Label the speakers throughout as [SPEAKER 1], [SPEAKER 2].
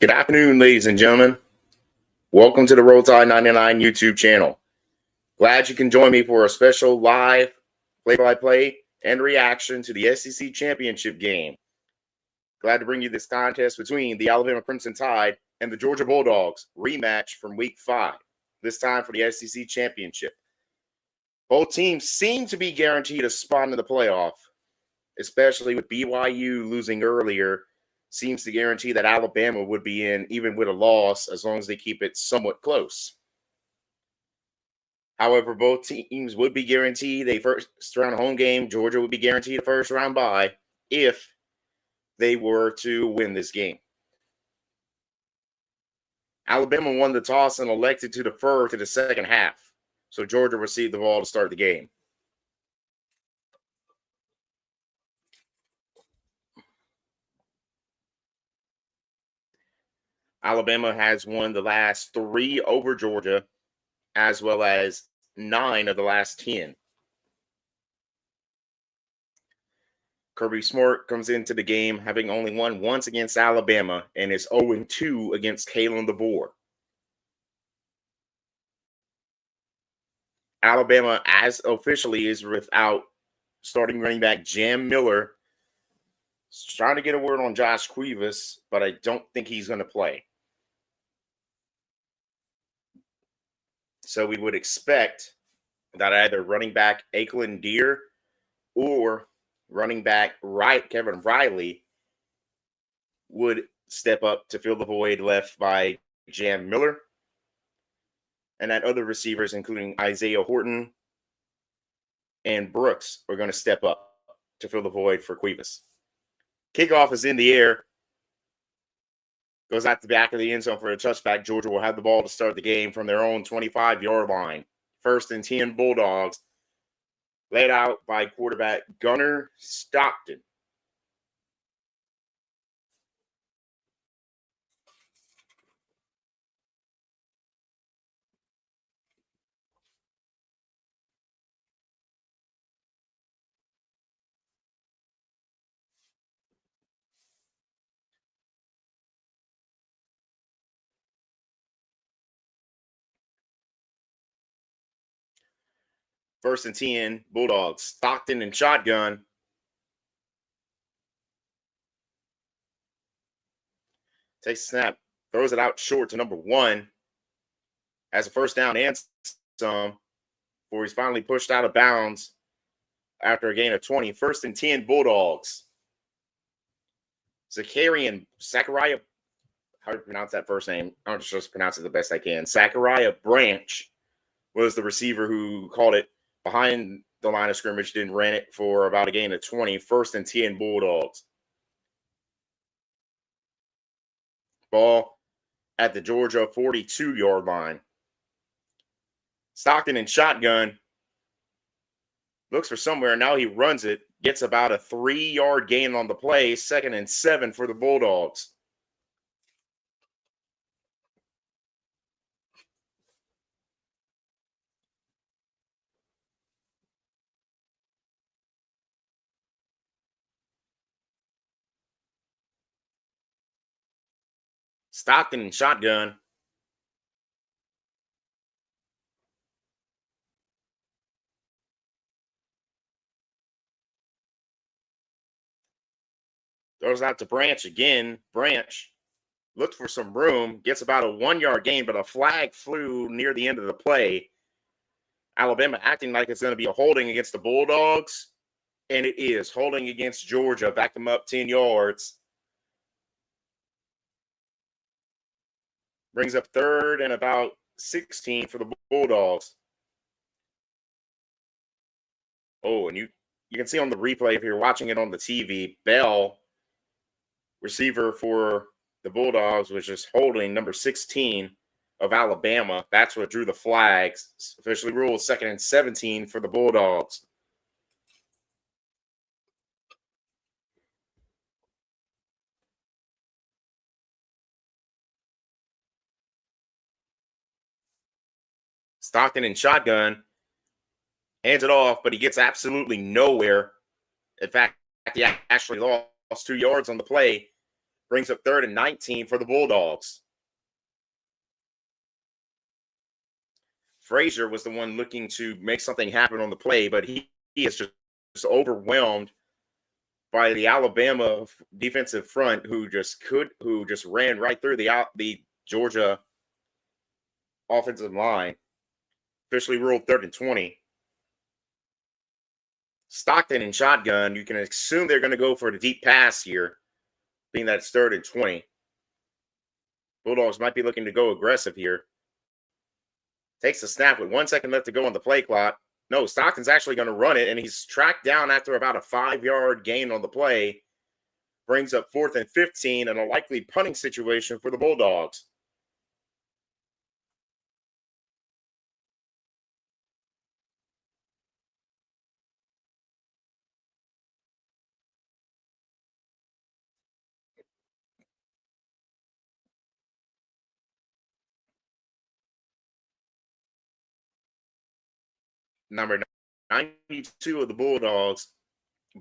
[SPEAKER 1] Good afternoon, ladies and gentlemen. Welcome to the Roll Tide 99 YouTube channel. Glad you can join me for a special live play-by-play and reaction to the SEC Championship game. Glad to bring you this contest between the Alabama Crimson Tide and the Georgia Bulldogs rematch from Week 5, this time for the SEC Championship. Both teams seem to be guaranteed a spot in the playoff, especially with BYU losing earlier. Seems to guarantee that Alabama would be in even with a loss as long as they keep it somewhat close. However, both teams would be guaranteed a first round home game. Georgia would be guaranteed a first round bye if they were to win this game. Alabama won the toss and elected to defer to the second half, so Georgia received the ball to start the game. Alabama has won the last 3 over Georgia, as well as 9 of the last 10. Kirby Smart comes into the game having only won once against Alabama and is 0-2 against Kalen DeBoer. Alabama, as officially, is without starting running back Jam Miller. Trying to get a word on Josh Cuevas, but I don't think he's going to play. So we would expect that either running back Akelin Deer or running back Kevin Riley would step up to fill the void left by Jam Miller. And that other receivers, including Isaiah Horton and Brooks, are going to step up to fill the void for Cuevas. Kickoff is in the air. Goes out the back of the end zone for a touchback. Georgia will have the ball to start the game from their own 25-yard line. 1st and 10 Bulldogs. Laid out by quarterback Gunnar Stockton. First and 10, Bulldogs. Stockton in shotgun. Takes a snap. Throws it out short to number 1. Has a first down and some before he's finally pushed out of bounds after a gain of 20. 1st and 10, Bulldogs. Zachariah, how do you pronounce that first name? I'll just pronounce it the best I can. Zachariah Branch was the receiver who caught it behind the line of scrimmage, then ran it for about a gain of 20. 1st and 10, Bulldogs. Ball at the Georgia 42-yard line. Stockton in shotgun. Looks for somewhere. Now he runs it. Gets about a 3-yard gain on the play. 2nd and 7 for the Bulldogs. Stockton in shotgun. Throws out to Branch again. Branch looked for some room. Gets about a 1-yard gain, but a flag flew near the end of the play. Alabama acting like it's going to be a holding against the Bulldogs. And it is. Holding against Georgia. Back them up 10 yards. Brings up 3rd and about 16 for the Bulldogs. Oh, and you can see on the replay, if you're watching it on the TV, Bell, receiver for the Bulldogs, was just holding number 16 of Alabama. That's what drew the flags. It's officially ruled 2nd and 17 for the Bulldogs. Stockton in shotgun. Hands it off, but he gets absolutely nowhere. In fact, he actually lost 2 yards on the play. Brings up 3rd and 19 for the Bulldogs. Frazier was the one looking to make something happen on the play, but he is just overwhelmed by the Alabama defensive front, who just ran right through the Georgia offensive line. Officially ruled 3rd and 20. Stockton in shotgun. You can assume they're going to go for the deep pass here, being that it's 3rd and 20. Bulldogs might be looking to go aggressive here. Takes the snap with 1 second left to go on the play clock. No, Stockton's actually going to run it, and he's tracked down after about a 5-yard gain on the play. Brings up 4th and 15 and a likely punting situation for the Bulldogs. Number 92 of the Bulldogs,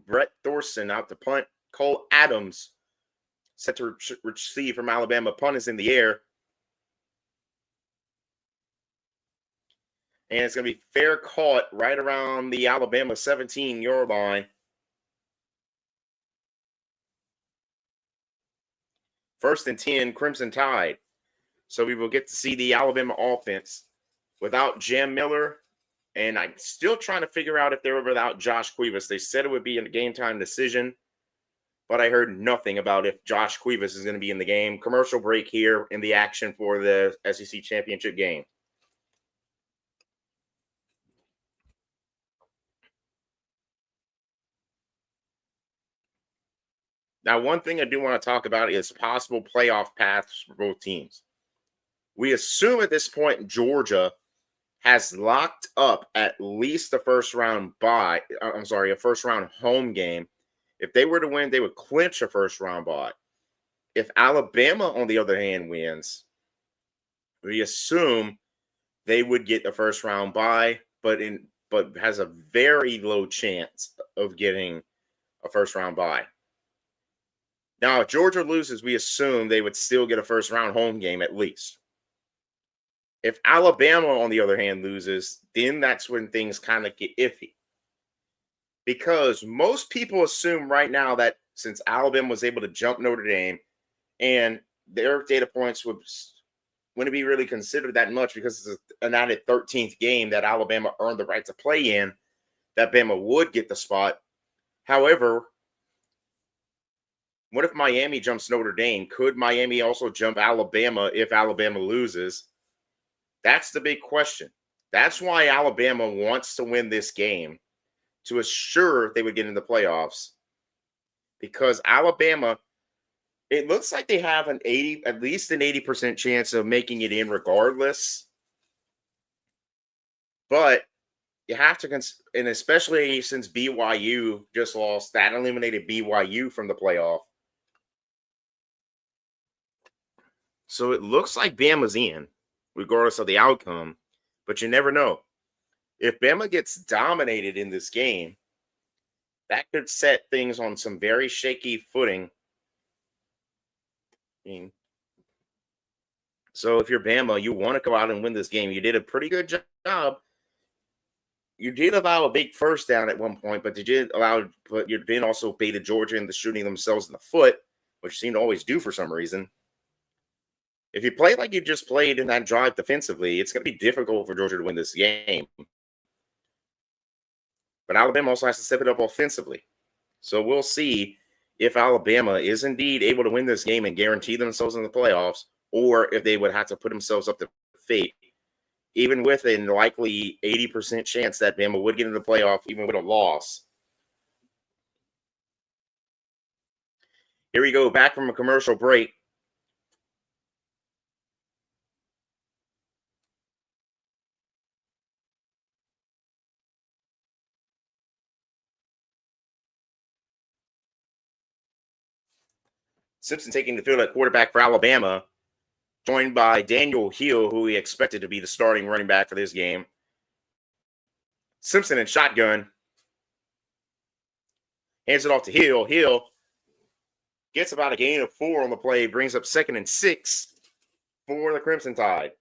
[SPEAKER 1] Brett Thorson out to punt. Cole Adams set to receive from Alabama. Punt is in the air. And it's going to be fair caught right around the Alabama 17-yard line. 1st and 10, Crimson Tide. So we will get to see the Alabama offense without Jam Miller. And I'm still trying to figure out if they were without Josh Cuevas. They said it would be a game time decision, but I heard nothing about if Josh Cuevas is going to be in the game. Commercial break here in the action for the SEC championship game. Now, one thing I do want to talk about is possible playoff paths for both teams. We assume at this point Georgia has locked up at least a first-round home game. If they were to win, they would clinch a first-round bye. If Alabama, on the other hand, wins, we assume they would get a first-round bye, but has a very low chance of getting a first-round bye. Now, if Georgia loses, we assume they would still get a first-round home game at least. If Alabama, on the other hand, loses, then that's when things kind of get iffy. Because most people assume right now that since Alabama was able to jump Notre Dame and their data points wouldn't be really considered that much because it's an added 13th game that Alabama earned the right to play in, that Bama would get the spot. However, what if Miami jumps Notre Dame? Could Miami also jump Alabama if Alabama loses? That's the big question. That's why Alabama wants to win this game to assure they would get in the playoffs. Because Alabama, it looks like they have at least an 80% chance of making it in regardless. But you have to, and especially since BYU just lost, that eliminated BYU from the playoff. So it looks like Bama's in, regardless of the outcome, but you never know. If Bama gets dominated in this game, that could set things on some very shaky footing. So if you're Bama, you want to go out and win this game. You did a pretty good job. You did allow a big first down at one point, but you then also baited Georgia into shooting themselves in the foot, which you seem to always do for some reason. If you play like you just played in that drive defensively, it's going to be difficult for Georgia to win this game. But Alabama also has to step it up offensively. So we'll see if Alabama is indeed able to win this game and guarantee themselves in the playoffs, or if they would have to put themselves up to fate, even with a likely 80% chance that Bama would get into the playoff, even with a loss. Here we go, back from a commercial break. Simpson taking the field at quarterback for Alabama, joined by Daniel Hill, who we expected to be the starting running back for this game. Simpson in shotgun. Hands it off to Hill. Hill Gets about a gain of 4 on the play, brings up 2nd and 6 for the Crimson Tide.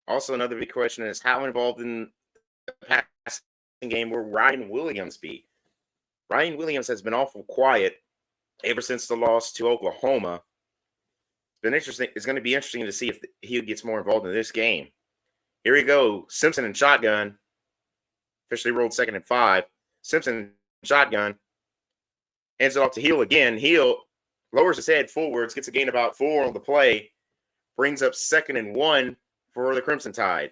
[SPEAKER 1] Also, another big question is how involved in the passing game will Ryan Williams be? Ryan Williams has been awful quiet ever since the loss to Oklahoma. It's been interesting. It's going to be interesting to see if he gets more involved in this game. Here we go. Simpson and shotgun. Officially rolled 2nd and 5. Simpson shotgun. Hands it off to Heel again. Heel lowers his head forwards, gets a gain about 4 on the play, brings up 2nd and 1 for the Crimson Tide.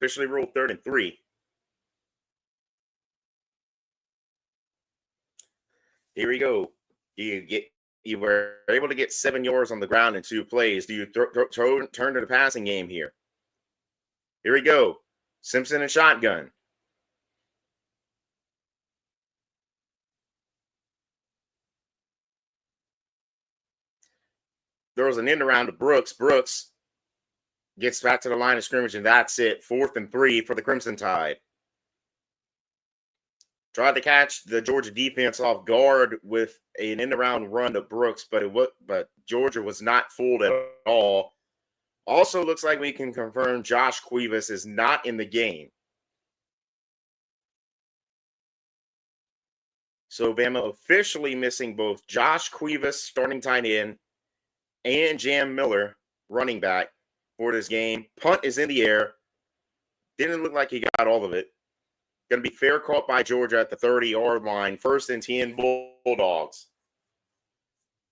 [SPEAKER 1] Officially ruled 3rd and 3. Here we go. You were able to get 7 yards on the ground in 2 plays. Do you turn to the passing game here? Here we go. Simpson and shotgun. Throws an end around to Brooks. Brooks gets back to the line of scrimmage, and that's it. 4th and 3 for the Crimson Tide. Tried to catch the Georgia defense off guard with an end around run to Brooks, but Georgia was not fooled at all. Also, looks like we can confirm Josh Cuevas is not in the game. So Bama officially missing both Josh Cuevas, starting tight end, and Jam Miller, running back, for this game. Punt is in the air. Didn't look like he got all of it. Going to be fair caught by Georgia at the 30-yard line. 1st and 10 Bulldogs.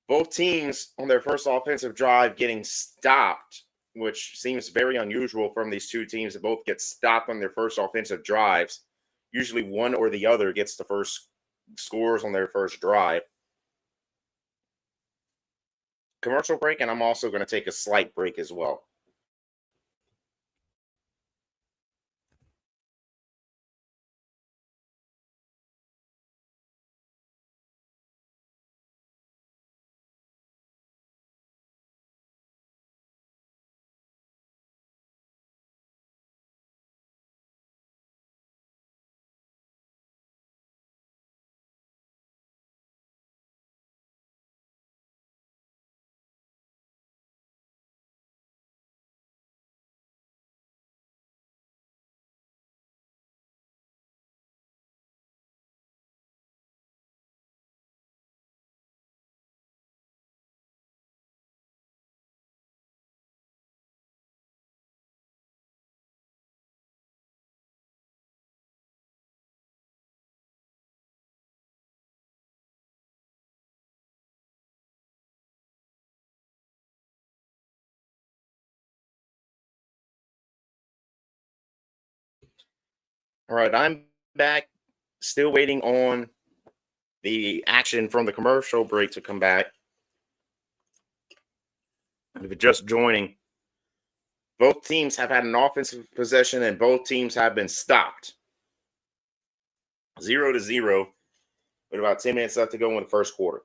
[SPEAKER 1] Both teams on their first offensive drive getting stopped, which seems very unusual from these two teams that both get stopped on their first offensive drives. Usually one or the other gets the first scores on their first drive. Commercial break, and I'm also going to take a slight break as well. All right, I'm back. Still waiting on the action from the commercial break to come back. If you're just joining, both teams have had an offensive possession and both teams have been stopped. 0-0 with about 10 minutes left to go in the first quarter.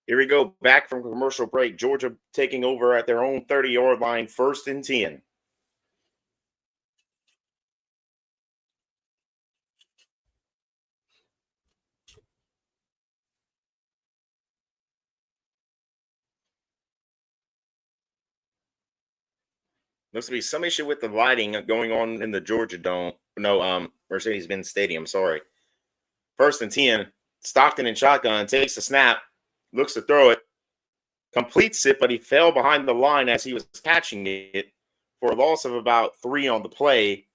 [SPEAKER 1] Here we go, back from commercial break. Georgia taking over at their own 30-yard line, 1st and 10. Looks to be some issue with the lighting going on in the Georgia Dome. No, Mercedes-Benz Stadium. Sorry. 1st and 10. Stockton in shotgun takes the snap, looks to throw it, completes it, but he fell behind the line as he was catching it for a loss of about 3 on the play.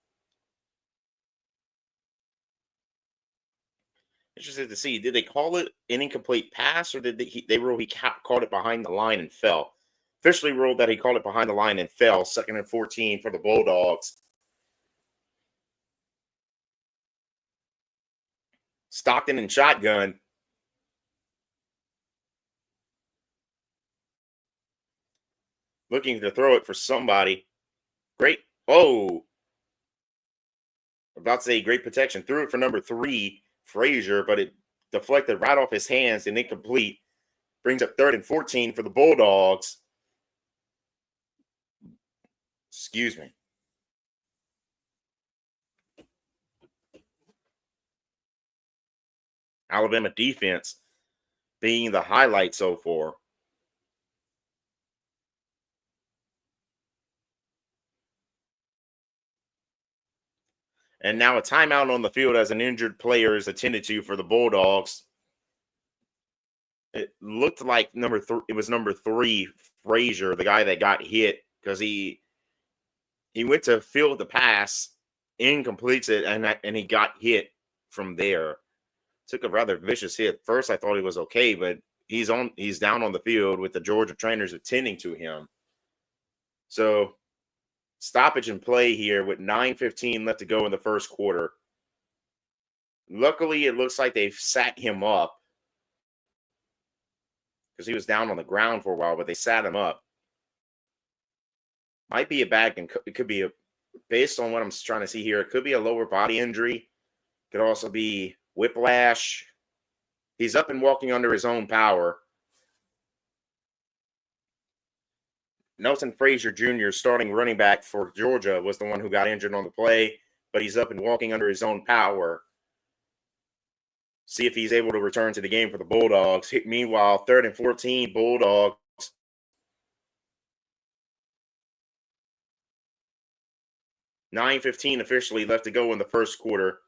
[SPEAKER 1] Interested to see, did they call it an incomplete pass, or did they rule he caught it behind the line and fell? Officially ruled that he caught it behind the line and fell. 2nd and 14 for the Bulldogs. Stockton in shotgun. Looking to throw it for somebody. Great. Oh. About to say great protection. Threw it for number 3, Frazier, but it deflected right off his hands and incomplete. Brings up 3rd and 14 for the Bulldogs. Excuse me. Alabama defense being the highlight so far. And now a timeout on the field as an injured player is attended to for the Bulldogs. It looked like it was number 3, Frazier, the guy that got hit, because he went to field the pass, incompletes it, and he got hit from there. Took a rather vicious hit. First, I thought he was okay, but he's down on the field with the Georgia trainers attending to him. So stoppage in play here with 9:15 left to go in the first quarter. Luckily, it looks like they've sat him up because he was down on the ground for a while, but they sat him up. Might be a back, and it could be based on what I'm trying to see here, it could be a lower body injury. Could also be whiplash. He's up and walking under his own power. Nelson Frazier Jr., starting running back for Georgia, was the one who got injured on the play, but he's up and walking under his own power. See if he's able to return to the game for the Bulldogs. Meanwhile, 3rd and 14, Bulldogs. $9:15 officially left to go in the first quarter.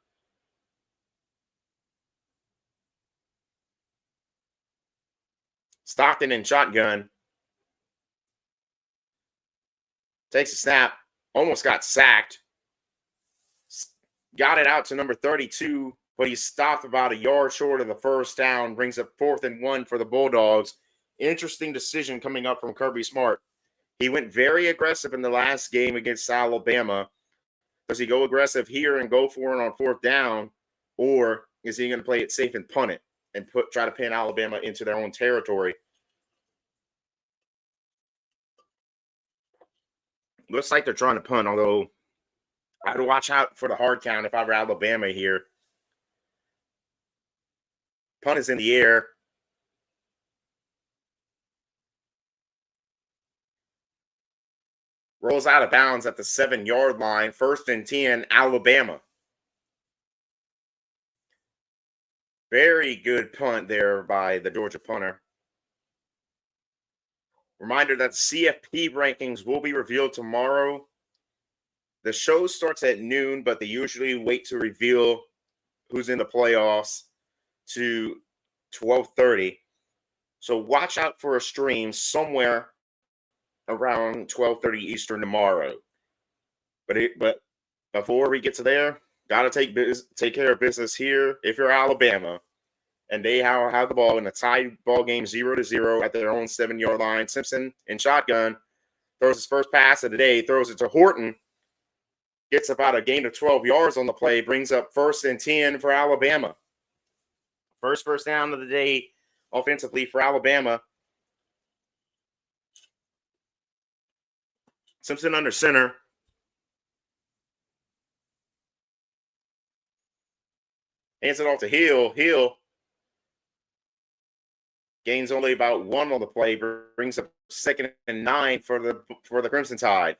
[SPEAKER 1] Stockton in shotgun. Takes a snap. Almost got sacked. Got it out to number 32, but he stopped about a yard short of the first down. Brings up 4th and 1 for the Bulldogs. Interesting decision coming up from Kirby Smart. He went very aggressive in the last game against Alabama. Does he go aggressive here and go for it on 4th down, or is he going to play it safe and punt it and try to pin Alabama into their own territory? Looks like they're trying to punt, although I'd watch out for the hard count if I were Alabama here. Punt is in the air. Rolls out of bounds at the 7-yard line. 1st and 10, Alabama. Very good punt there by the Georgia punter. Reminder that the CFP rankings will be revealed tomorrow. The show starts at noon, but they usually wait to reveal who's in the playoffs to 12:30. So watch out for a stream somewhere around 12:30 Eastern tomorrow. But before we get to there, gotta take care of business here. If you're Alabama and they have the ball in a tied ball game 0-0 at their own 7-yard line, Simpson in shotgun throws his first pass of the day, throws it to Horton, gets about a gain of 12 yards on the play, brings up 1st and 10 for Alabama. First down of the day offensively for Alabama. Simpson under center. Hands it off to Hill. Hill Gains only about 1 on the play, brings up 2nd and 9 for the Crimson Tide.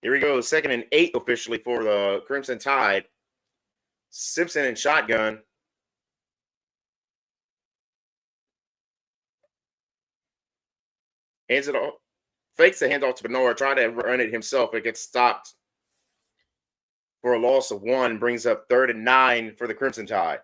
[SPEAKER 1] Here we go, 2nd and 8 officially for the Crimson Tide. Simpson in shotgun. Hands it off. Fakes the handoff to Bernard. Try to run it himself. It gets stopped for a loss of 1. Brings up 3rd and 9 for the Crimson Tide.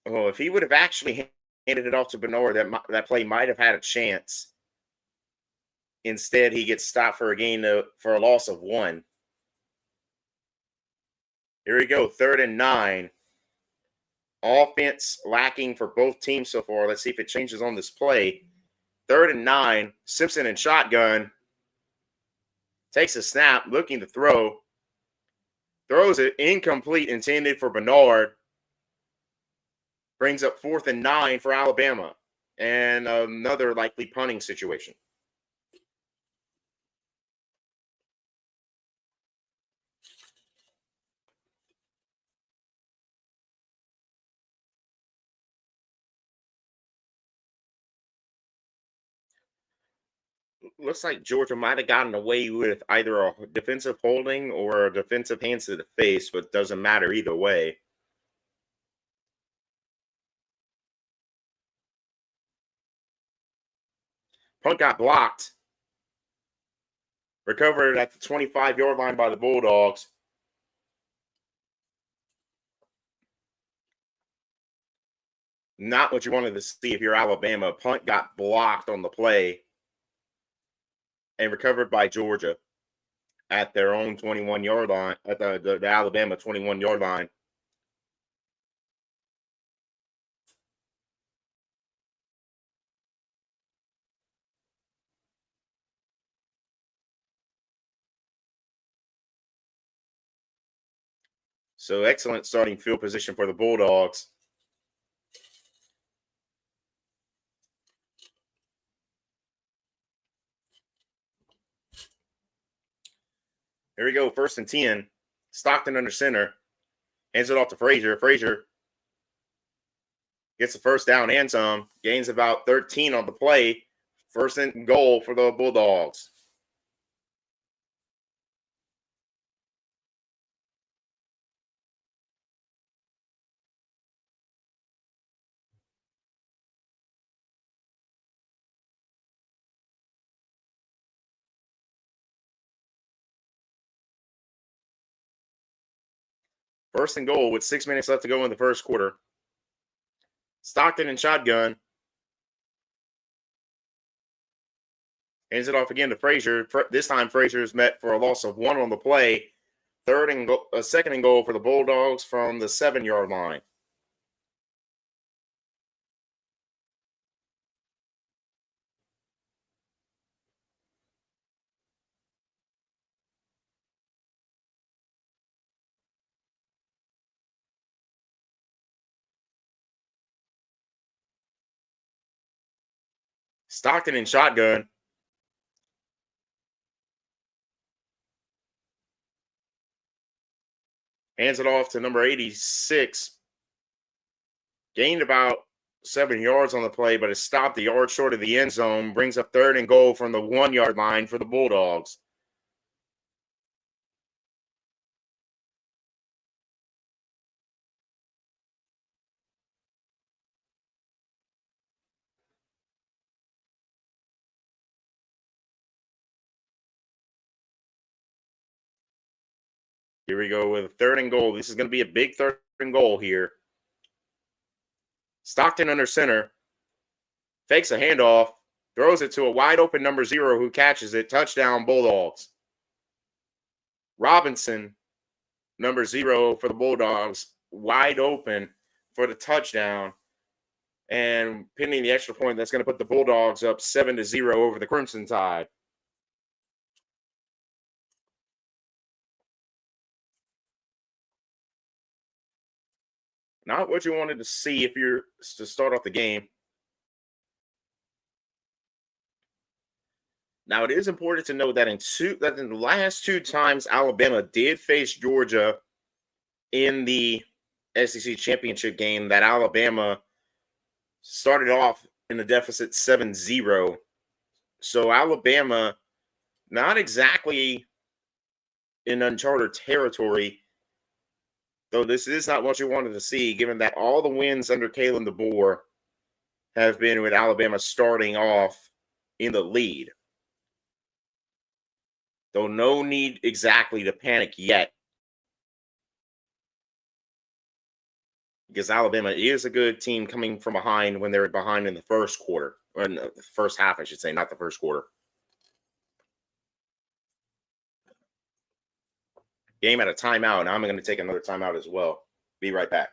[SPEAKER 1] Oh, if he would have actually handed it off to Bernard, that play might have had a chance. Instead, he gets stopped for a loss of 1. Here we go, 3rd and 9. Offense lacking for both teams so far. Let's see if it changes on this play. 3rd and 9. Simpson in shotgun. Takes a snap, looking to throw. Throws it incomplete, intended for Bernard. Brings up 4th and 9 for Alabama. And another likely punting situation. Looks like Georgia might have gotten away with either a defensive holding or a defensive hands to the face, but doesn't matter either way. Punt got blocked. Recovered at the 25-yard line by the Bulldogs. Not what you wanted to see if you're Alabama. Punt got blocked on the play and recovered by Georgia at their own 21-yard line, at the Alabama 21-yard line. So excellent starting field position for the Bulldogs. Here we go, 1st and 10. Stockton under center. Hands it off to Frazier. Frazier gets the first down and some. Gains about 13 on the play. 1st and goal for the Bulldogs. First and goal with 6 minutes left to go in the first quarter. Stockton in shotgun. Hands it off again to Frazier. This time Frazier is met for a loss of 1 on the play. 2nd and goal for the Bulldogs from the 7-yard line. Stockton in shotgun. Hands it off to number 86. Gained about 7 yards on the play, but is stopped a yard short of the end zone. Brings up 3rd and goal from the 1-yard line for the Bulldogs. Here we go with 3rd and goal. This is going to be a big 3rd and goal here. Stockton under center. Fakes a handoff. Throws it to a wide open number 0 who catches it. Touchdown, Bulldogs. Robinson, number 0 for the Bulldogs, wide open for the touchdown. And pinning the extra point, that's going to put the Bulldogs up 7-0 over the Crimson Tide. Not what you wanted to see if you're to start off the game. Now, it is important to note that in the last two times Alabama did face Georgia in the SEC championship game, that Alabama started off in a deficit 7-0. So Alabama, not exactly in uncharted territory, though this is not what you wanted to see, given that all the wins under Kalen DeBoer have been with Alabama starting off in the lead. Though no need exactly to panic yet, because Alabama is a good team coming from behind when they're behind in the first quarter, or in the first half, I should say, not the first quarter. Game at a timeout, and I'm going to take another timeout as well. Be right back.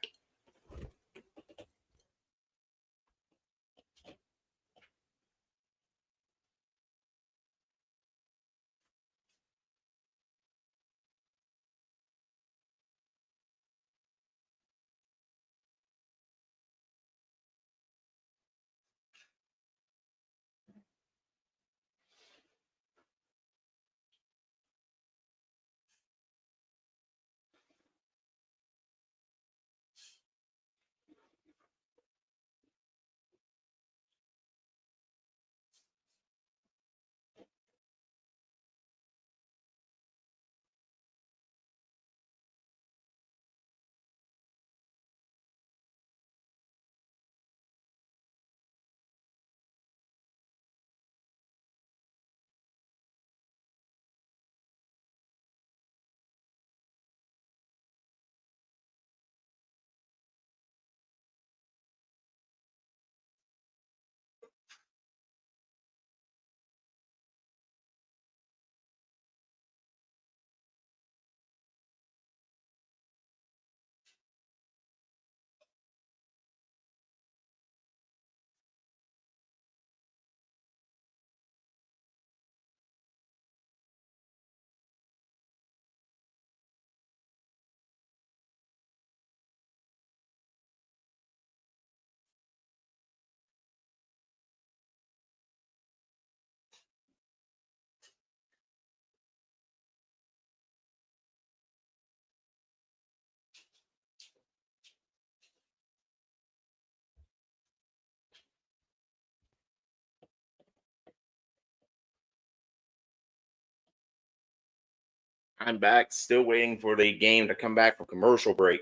[SPEAKER 1] I'm back, still waiting for the game to come back from commercial break.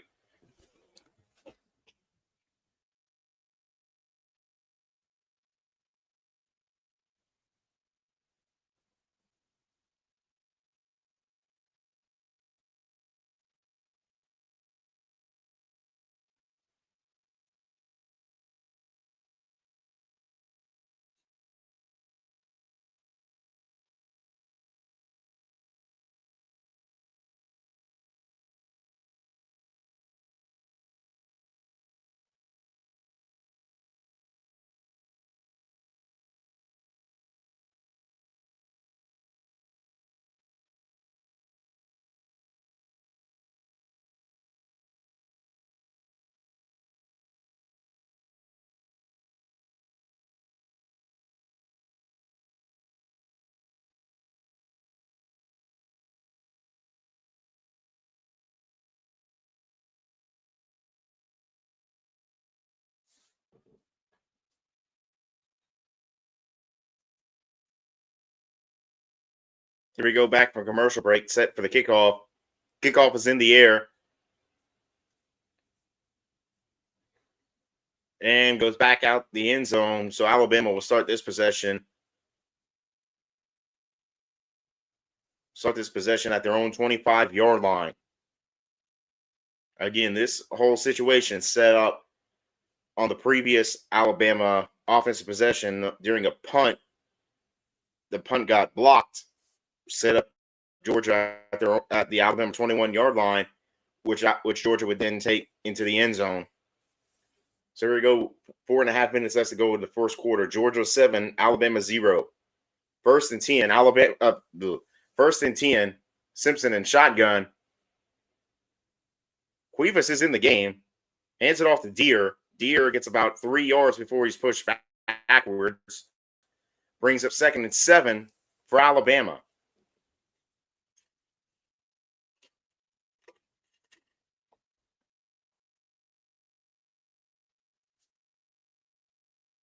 [SPEAKER 1] Here we go, back from commercial break, set for the kickoff. Kickoff is in the air and goes back out the end zone. So Alabama will start this possession. Start this possession at their own 25-yard line. Again, this whole situation set up on the previous Alabama offensive possession during a punt. The punt got blocked, set up Georgia at the Alabama 21-yard line, which Georgia would then take into the end zone. So here we go. 4.5 minutes left to go in the first quarter. Georgia 7, Alabama 0. First and 10, Alabama. First and 10, Simpson and shotgun. Cuevas is in the game. Hands it off to Deere. Deere gets about 3 yards before he's pushed backwards. Brings up 2nd and 7 for Alabama.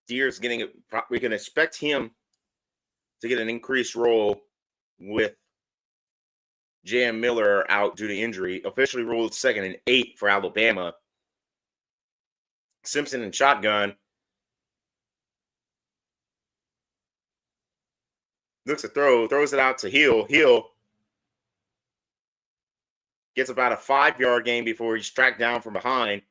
[SPEAKER 1] Deere's getting it. We can expect him to get an increased role with Jam Miller out due to injury. Officially ruled 2nd and 8 for Alabama. Simpson in shotgun. Looks to throw, throws it out to Hill. Hill gets about a 5-yard gain before he's tracked down from behind.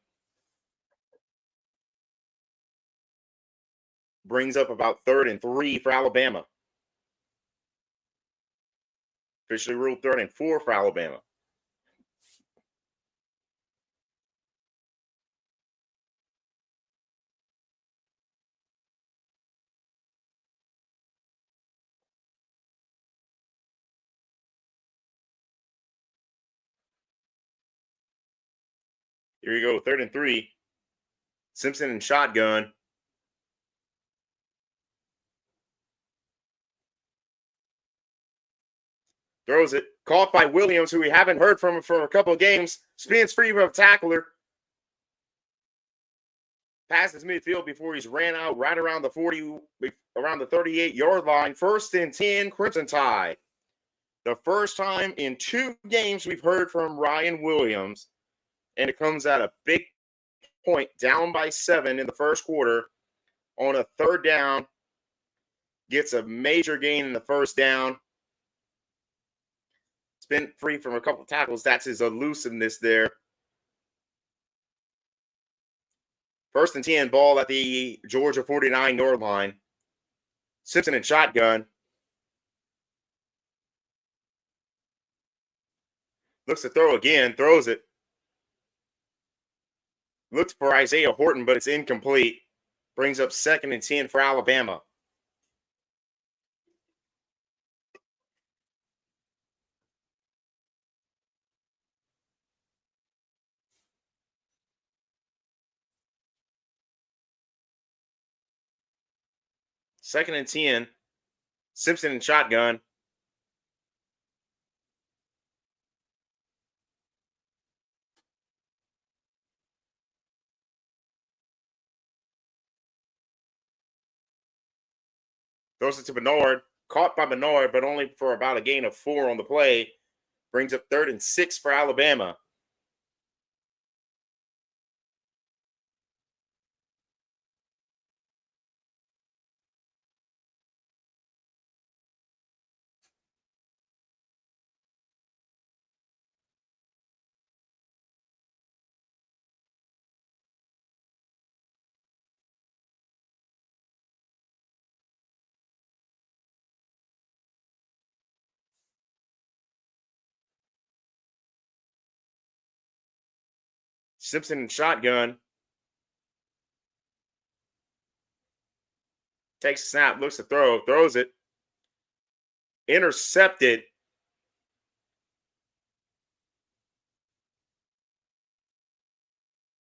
[SPEAKER 1] Brings up about 3rd and 3 for Alabama. Officially ruled 3rd and 4 for Alabama. Here you go, 3rd and 3. Simpson in shotgun. Throws it. Caught by Williams, who we haven't heard from for a couple of games. Spins free from a tackler. Passes midfield before he's ran out right around the 40, around the 38-yard line. 1st and 10, Crimson Tide. The first time in 2 games we've heard from Ryan Williams, and it comes at a big point, down by 7 in the first quarter on a 3rd down. Gets a major gain in the 1st down. Been free from a couple of tackles. That's his elusiveness there. 1st and 10, ball at the Georgia 49-yard line. Simpson in shotgun. Looks to throw again, throws it. Looks for Isaiah Horton, but it's incomplete. Brings up 2nd and 10 for Alabama. Second and 10. Simpson in shotgun. Throws it to Bernard. Caught by Bernard, but only for about a gain of 4 on the play. Brings up 3rd and 6 for Alabama. Simpson in shotgun. Takes a snap, looks to throw, throws it. Intercepted.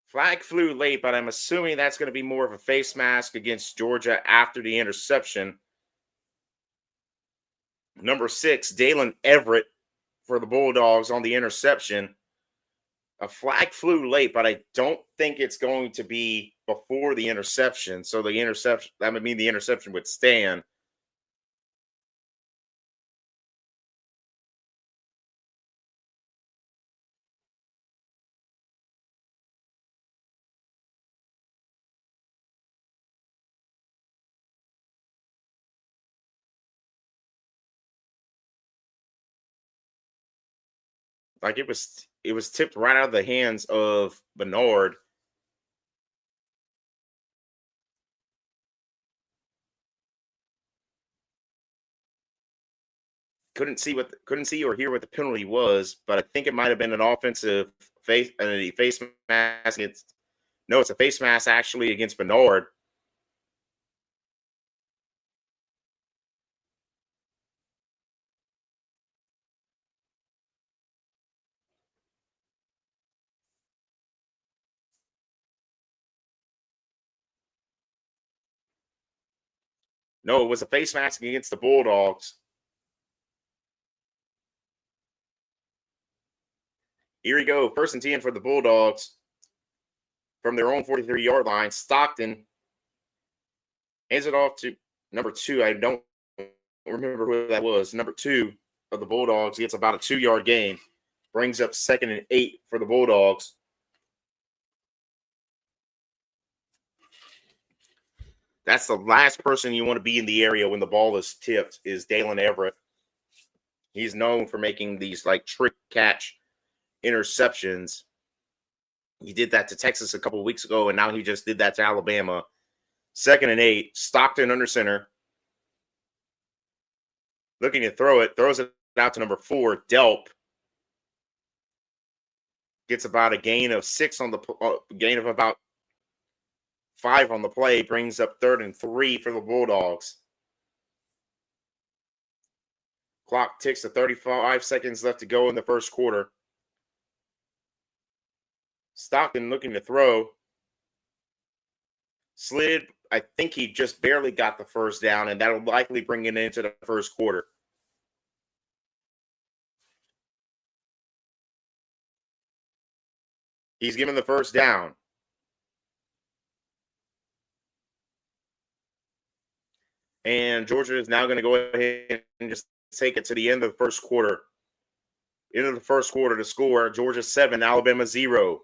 [SPEAKER 1] Flag flew late, but I'm assuming that's going to be more of a face mask against Georgia after the interception. Number 6, Dalen Everett for the Bulldogs on the interception. A flag flew late, but I don't think it's going to be before the interception. So the interception, that would mean the interception would stand. Like it was tipped right out of the hands of Bernard. Couldn't see or hear what the penalty was, but I think it might have been an offensive face mask. It's a face mask actually against Bernard. No, it was a face mask against the Bulldogs. Here we go. First and 10 for the Bulldogs from their own 43-yard line. Stockton hands it off to number 2. I don't remember who that was. Number 2 of the Bulldogs gets about a 2-yard gain. Brings up 2nd and 8 for the Bulldogs. That's the last person you want to be in the area when the ball is tipped is Dalen Everett. He's known for making these like trick catch interceptions. He did that to Texas a couple of weeks ago, and now he just did that to Alabama. 2nd and 8. Stockton under center. Looking to throw it. Throws it out to number 4, Delp. Gets about a gain of 6 on the gain of about 5 on the play. Brings up 3rd and 3 for the Bulldogs. Clock ticks to 35 seconds left to go in the first quarter. Stockton looking to throw. Slid, I think he just barely got the first down, and that'll likely bring it into the first quarter. He's given the first down. And Georgia is now going to go ahead and just take it to the end of the first quarter. End of the first quarter to score. Georgia 7, Alabama 0.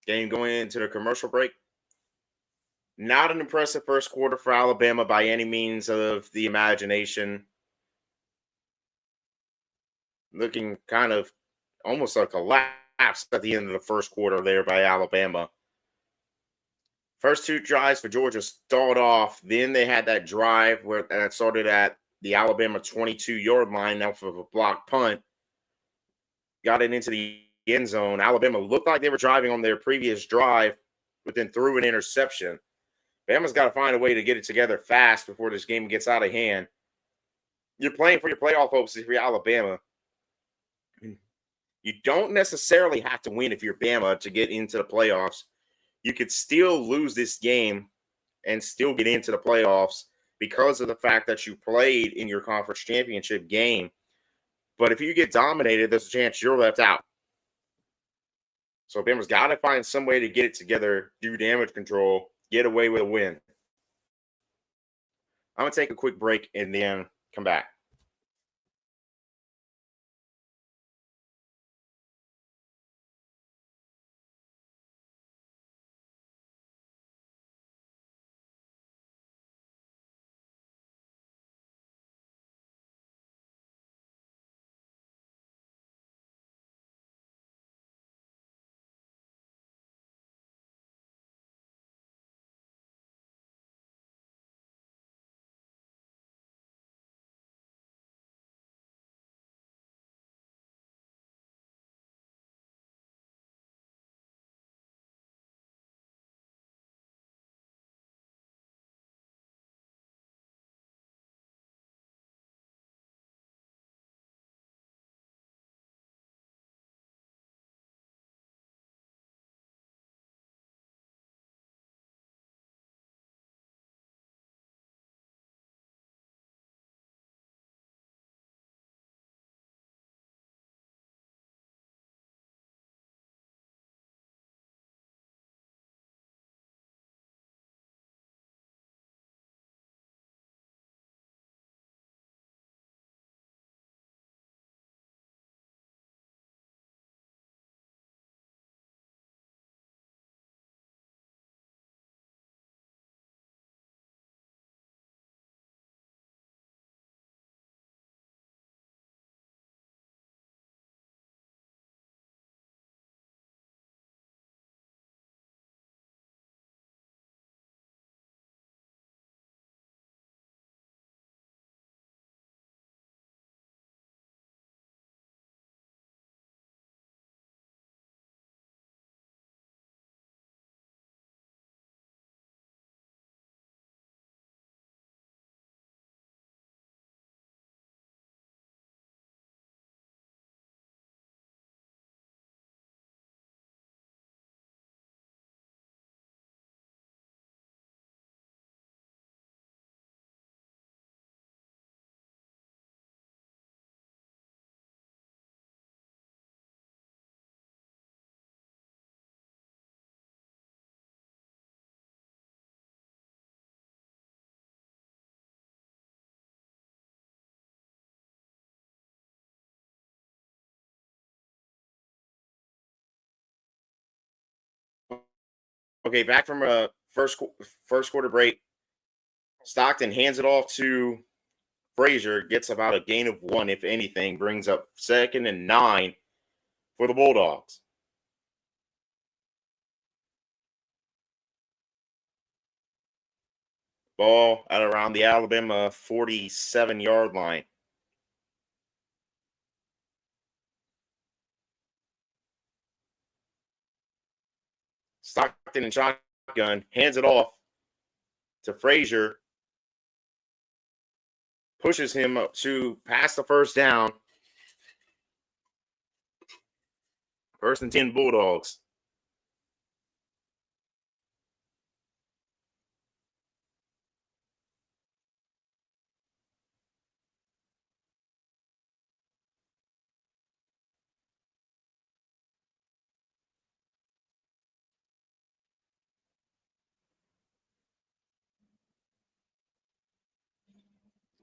[SPEAKER 1] Game going into the commercial break. Not an impressive first quarter for Alabama by any means of the imagination. Looking kind of almost like a collapse at the end of the first quarter there by Alabama. First 2 drives for Georgia stalled off. Then they had that drive where that started at the Alabama 22-yard line off of a blocked punt. Got it into the end zone. Alabama looked like they were driving on their previous drive, but then threw an interception. Bama's got to find a way to get it together fast before this game gets out of hand. You're playing for your playoff hopes if you're Alabama. You don't necessarily have to win if you're Bama to get into the playoffs. You could still lose this game and still get into the playoffs because of the fact that you played in your conference championship game. But if you get dominated, there's a chance you're left out. So Bama's got to find some way to get it together, do damage control, get away with a win. I'm going to take a quick break and then come back. Okay, back from a first quarter break. Stockton hands it off to Frazier, gets about a gain of 1, if anything, brings up 2nd and 9 for the Bulldogs. Ball at around the Alabama 47-yard line. Stockton and shotgun hands it off to Frazier, pushes him up to pass the first down. 1st and 10 Bulldogs.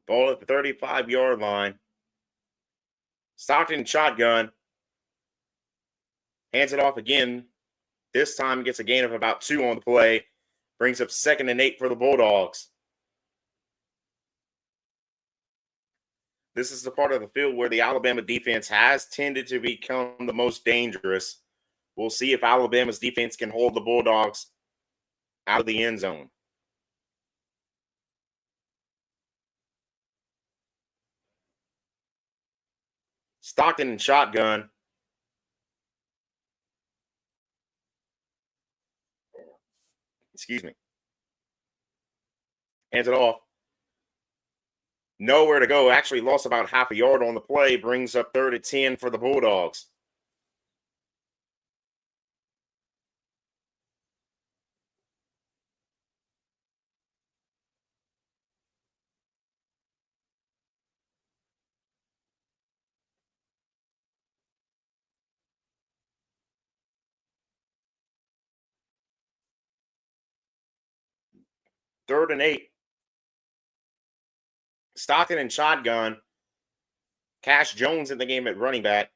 [SPEAKER 1] Ball at the 35-yard line. Stockton shotgun hands it off again. This time gets a gain of about 2 on the play. Brings up 2nd and 8 for the Bulldogs. This is the part of the field where the Alabama defense has tended to become the most dangerous. We'll see if Alabama's defense can hold the Bulldogs out of the end zone. Stockton and shotgun. Excuse me. Hands it off. Nowhere to go. Actually lost about half a yard on the play. Brings up 3rd and 10 for the Bulldogs. Third and 8. Stockton and shotgun. Cash Jones in the game at running back.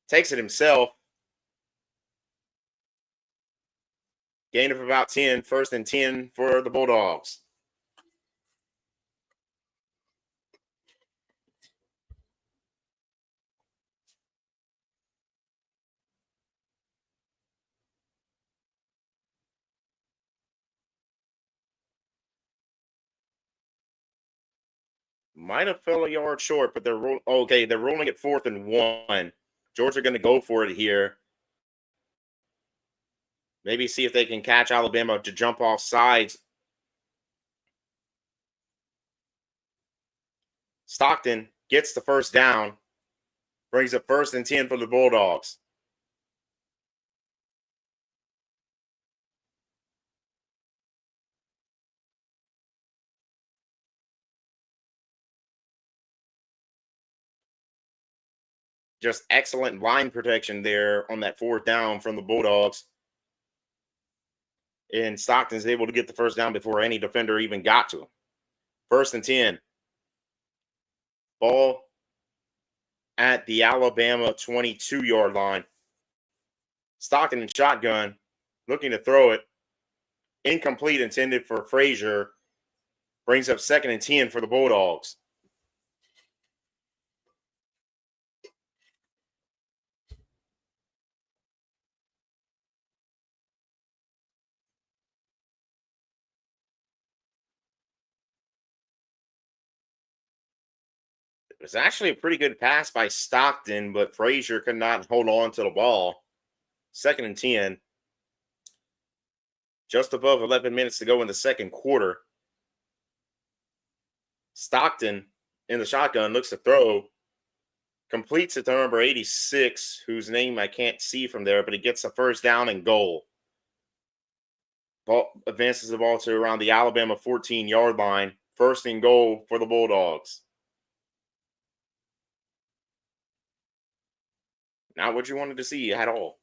[SPEAKER 1] Takes it himself. Gain of about 10. 1st and 10 for the Bulldogs. Might have fell a yard short, but they're okay. They're rolling it 4th and 1. Georgia going to go for it here. Maybe see if they can catch Alabama to jump off sides. Stockton gets the first down. Brings up 1st and 10 for the Bulldogs. Just excellent line protection there on that 4th down from the Bulldogs. And Stockton's able to get the first down before any defender even got to him. 1st and 10. Ball at the Alabama 22-yard line. Stockton and shotgun looking to throw it. Incomplete, intended for Frazier. Brings up 2nd and 10 for the Bulldogs. It was actually a pretty good pass by Stockton, but Frazier could not hold on to the ball. 2nd and 10. Just above 11 minutes to go in the second quarter. Stockton in the shotgun looks to throw. Completes it to number 86, whose name I can't see from there, but he gets a first down and goal. Ball advances the ball to around the Alabama 14-yard line. 1st and goal for the Bulldogs. Not what you wanted to see at all.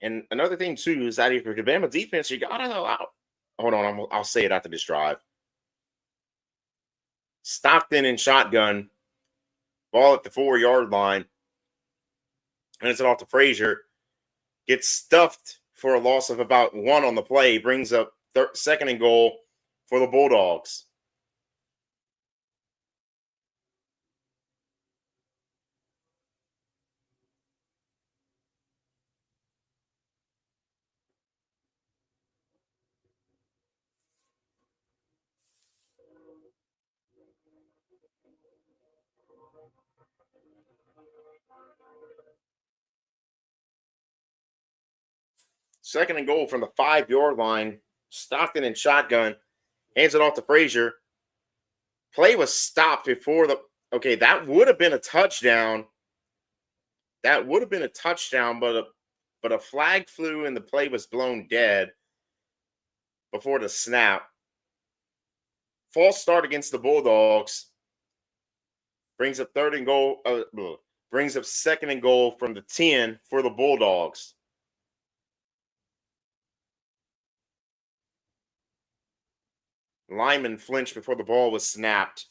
[SPEAKER 1] And another thing, too, is that if you're Alabama defense, you got to allow. Hold on, I'll say it after this drive. Stockton and shotgun Ball at the 4-yard line. And it's off to Frazier. Gets stuffed for a loss of about 1 on the play. Brings up second and goal for the Bulldogs. Second and goal from the 5-yard line. Stockton in shotgun. Hands it off to Frazier. Play was stopped before the. Okay, that would have been a touchdown. That would have been a touchdown, but a flag flew and the play was blown dead before the snap. False start against the Bulldogs. Brings up third and goal. Brings up second and goal from the 10 for the Bulldogs. Lineman flinched before the ball was snapped.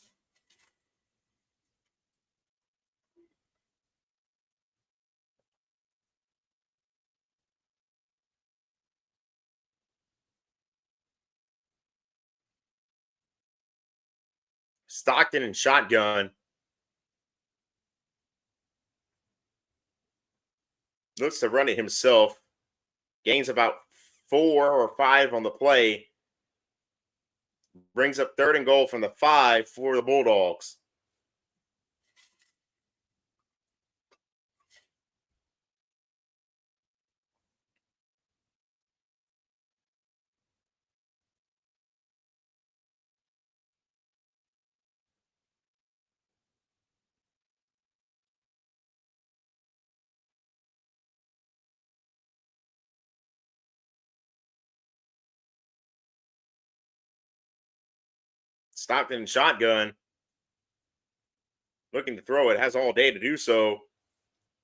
[SPEAKER 1] Stockton in shotgun. Looks to run it himself. Gains about 4 or 5 on the play. Brings up third and goal from the 5 for the Bulldogs. Stockton in shotgun. Looking to throw it. Has all day to do so.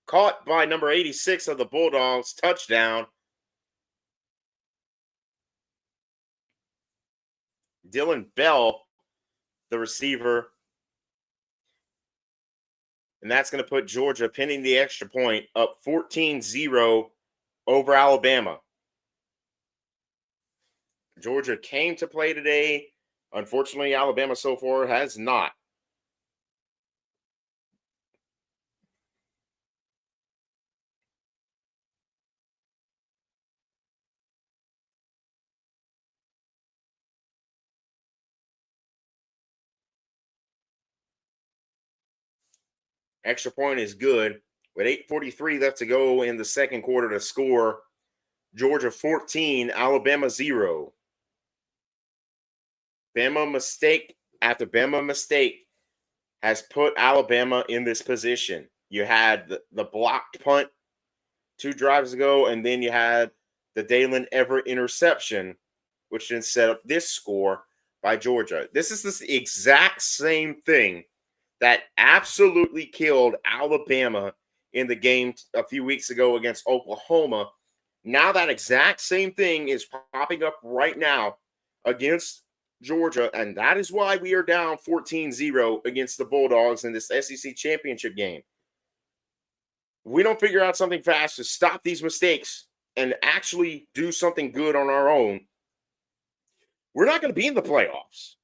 [SPEAKER 1] Caught by number 86 of the Bulldogs. Touchdown. Dylan Bell, the receiver. And that's going to put Georgia, pinning the extra point, up 14-0 over Alabama. Georgia came to play today. Unfortunately, Alabama so far has not. Extra point is good. With 8:43 left to go in the second quarter to score, Georgia 14, Alabama 0. Bama mistake after Bama mistake has put Alabama in this position. You had the blocked punt 2 drives ago, and then you had the Dalen Everett interception, which then set up this score by Georgia. This is the exact same thing that absolutely killed Alabama in the game a few weeks ago against Oklahoma. Now that exact same thing is popping up right now against Georgia, and that is why we are down 14-0 against the Bulldogs in this SEC championship game. We don't figure out something fast to stop these mistakes and actually do something good on our own, we're not going to be in the playoffs.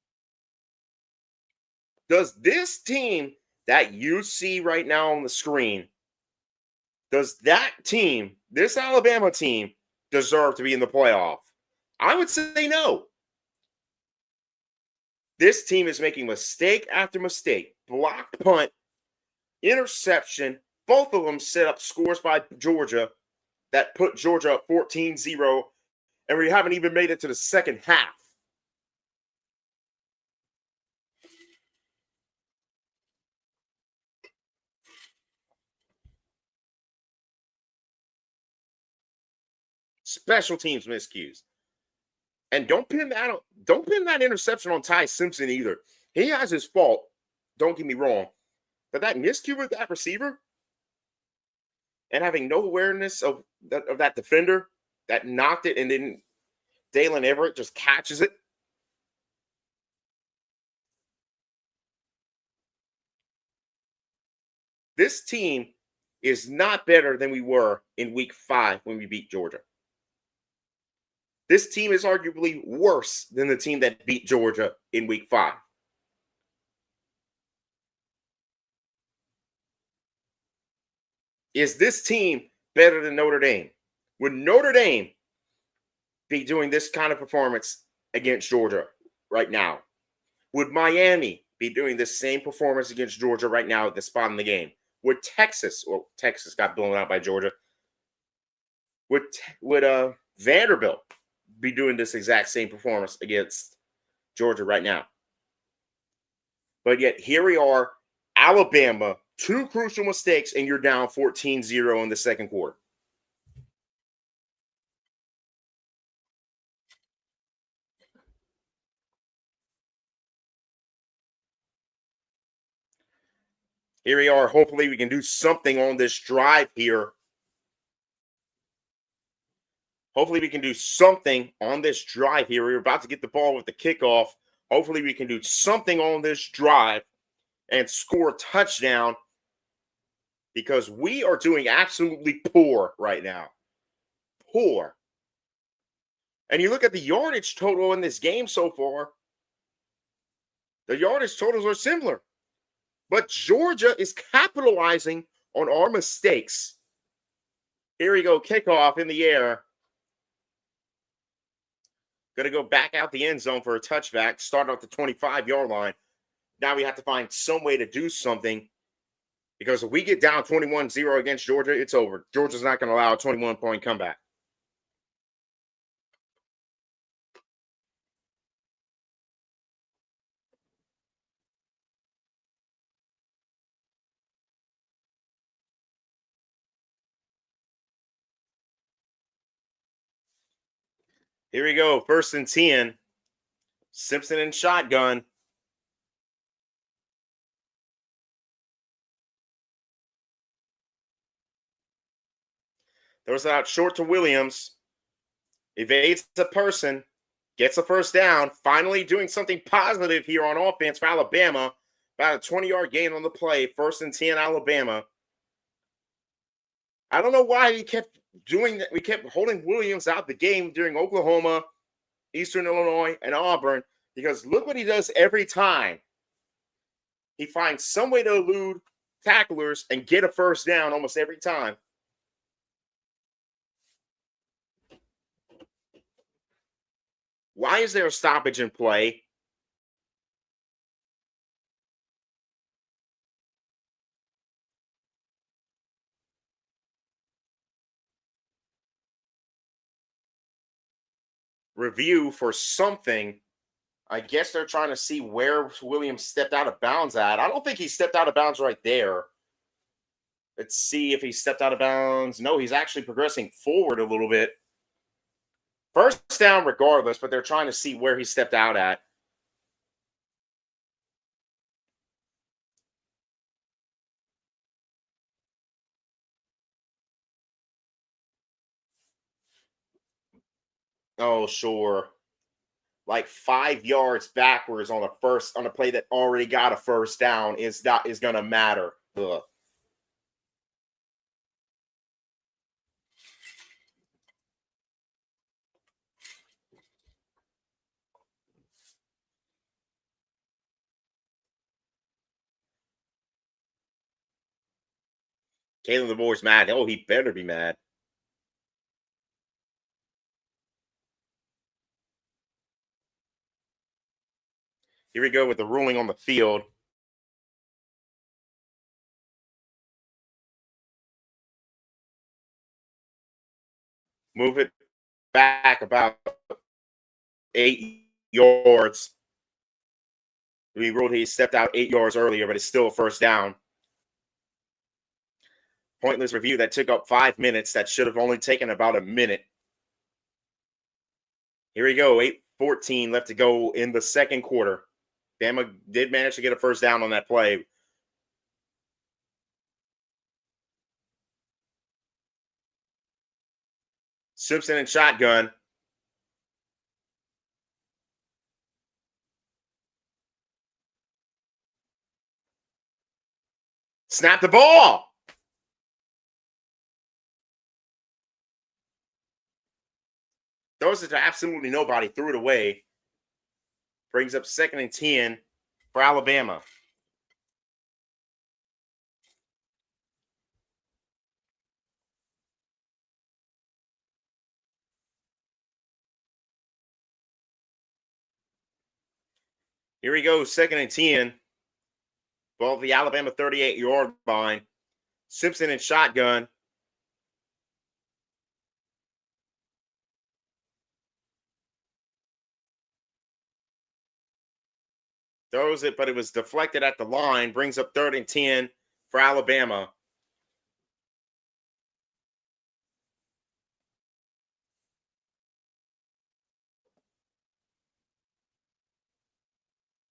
[SPEAKER 1] Does this team that you see right now on the screen, does that team, this Alabama team, deserve to be in the playoff? I would say no. This team is making mistake after mistake. Blocked punt, interception. Both of them set up scores by Georgia that put Georgia up 14-0, and we haven't even made it to the second half. Special teams miscues. And don't pin that interception on Ty Simpson either. He has his fault. Don't get me wrong. But that miscue with that receiver and having no awareness of that defender that knocked it, and then Dalen Everett just catches it. This team is not better than we were in week 5 when we beat Georgia. This team is arguably worse than the team that beat Georgia in week 5. Is this team better than Notre Dame? Would Notre Dame be doing this kind of performance against Georgia right now? Would Miami be doing the same performance against Georgia right now at the spot in the game? Would Texas, well, Texas got blown out by Georgia. Would Vanderbilt be doing this exact same performance against Georgia right now? But yet here we are, Alabama, 2 crucial mistakes, and you're down 14-0 in the second quarter. Here we are. Hopefully we can do something on this drive here. Hopefully we can do something on this drive here. We're about to get the ball with the kickoff. Hopefully we can do something on this drive and score a touchdown, because we are doing absolutely poor right now. Poor. And you look at the yardage total in this game so far, the yardage totals are similar. But Georgia is capitalizing on our mistakes. Here we go, kickoff in the air. Going to go back out the end zone for a touchback, start off the 25-yard line. Now we have to find some way to do something, because if we get down 21-0 against Georgia, it's over. Georgia's not going to allow a 21-point comeback. Here we go, 1st and 10. Simpson in shotgun. Throws it out short to Williams. Evades a person. Gets a 1st down. Finally doing something positive here on offense for Alabama. About a 20-yard gain on the play. 1st and 10, Alabama. I don't know why we kept doing that. We kept holding Williams out the game during Oklahoma, Eastern Illinois, and Auburn, because look what he does every time. He finds some way to elude tacklers and get a 1st down almost every time. Why is there a stoppage in play? Review for something. I guess they're trying to see where Williams stepped out of bounds at. I don't think he stepped out of bounds right there. Let's see if he stepped out of bounds. No, he's actually progressing forward a little bit. 1st down regardless, but they're trying to see where he stepped out at. Oh, sure. Like 5 yards backwards on a play that already got a 1st down is going to matter. Ugh. Caleb DeBoer's mad. Oh, he better be mad. Here we go with the ruling on the field. Move it back about 8 yards. We ruled he stepped out 8 yards earlier, but it's still a 1st down. Pointless review that took up 5 minutes. That should have only taken about a minute. Here we go. 8:14 left to go in the second quarter. Bama did manage to get a 1st down on that play. Simpson in shotgun. Snap the ball. Throws it to absolutely nobody. Threw it away. Brings up 2nd and 10 for Alabama. Here we go, 2nd and 10. Ball the Alabama 38-yard line. Simpson in shotgun. Throws it, but it was deflected at the line. Brings up 3rd and 10 for Alabama.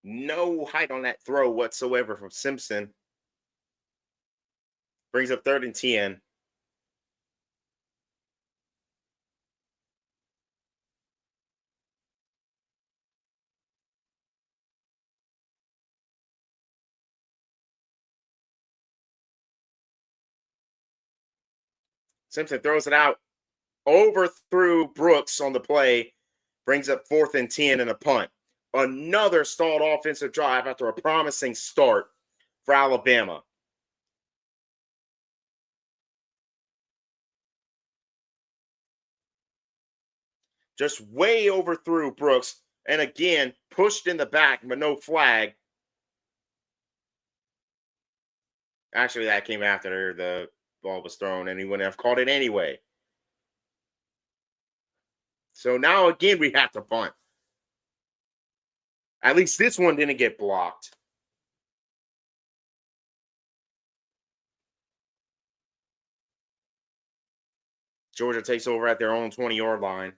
[SPEAKER 1] No height on that throw whatsoever from Simpson. Brings up 3rd and 10. Simpson throws it out, overthrew Brooks on the play. Brings up 4th and 10 and a punt. Another stalled offensive drive after a promising start for Alabama. Just way overthrew Brooks, and again pushed in the back, but no flag. Actually, that came after the ball was thrown, and he wouldn't have caught it anyway. So now again, we have to punt. At least this one didn't get blocked. Georgia takes over at their own 20-yard line.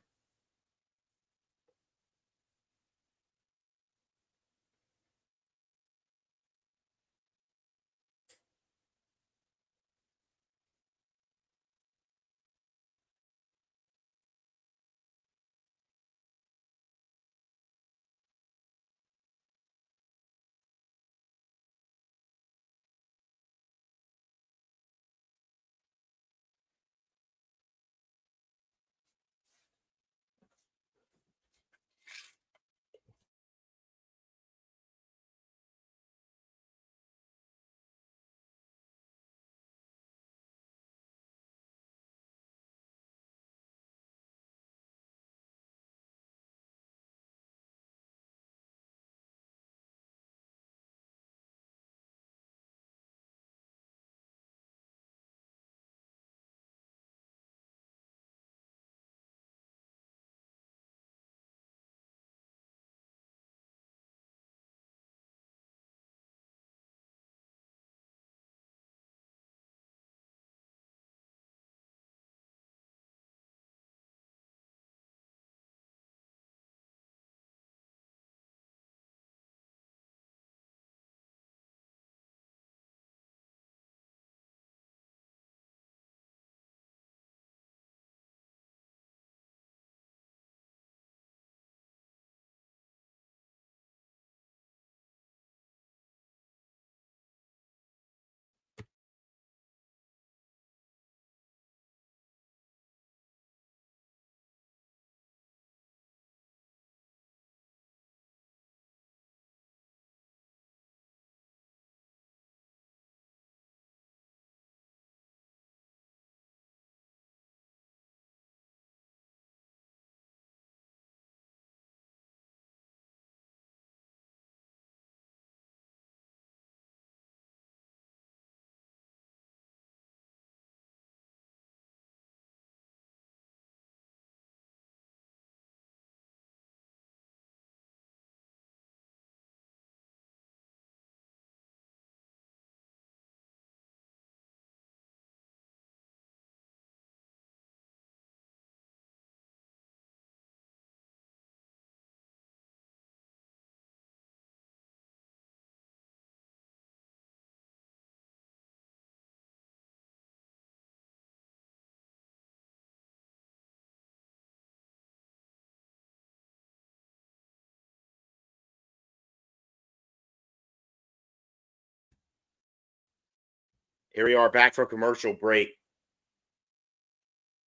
[SPEAKER 1] Here we are back for a commercial break.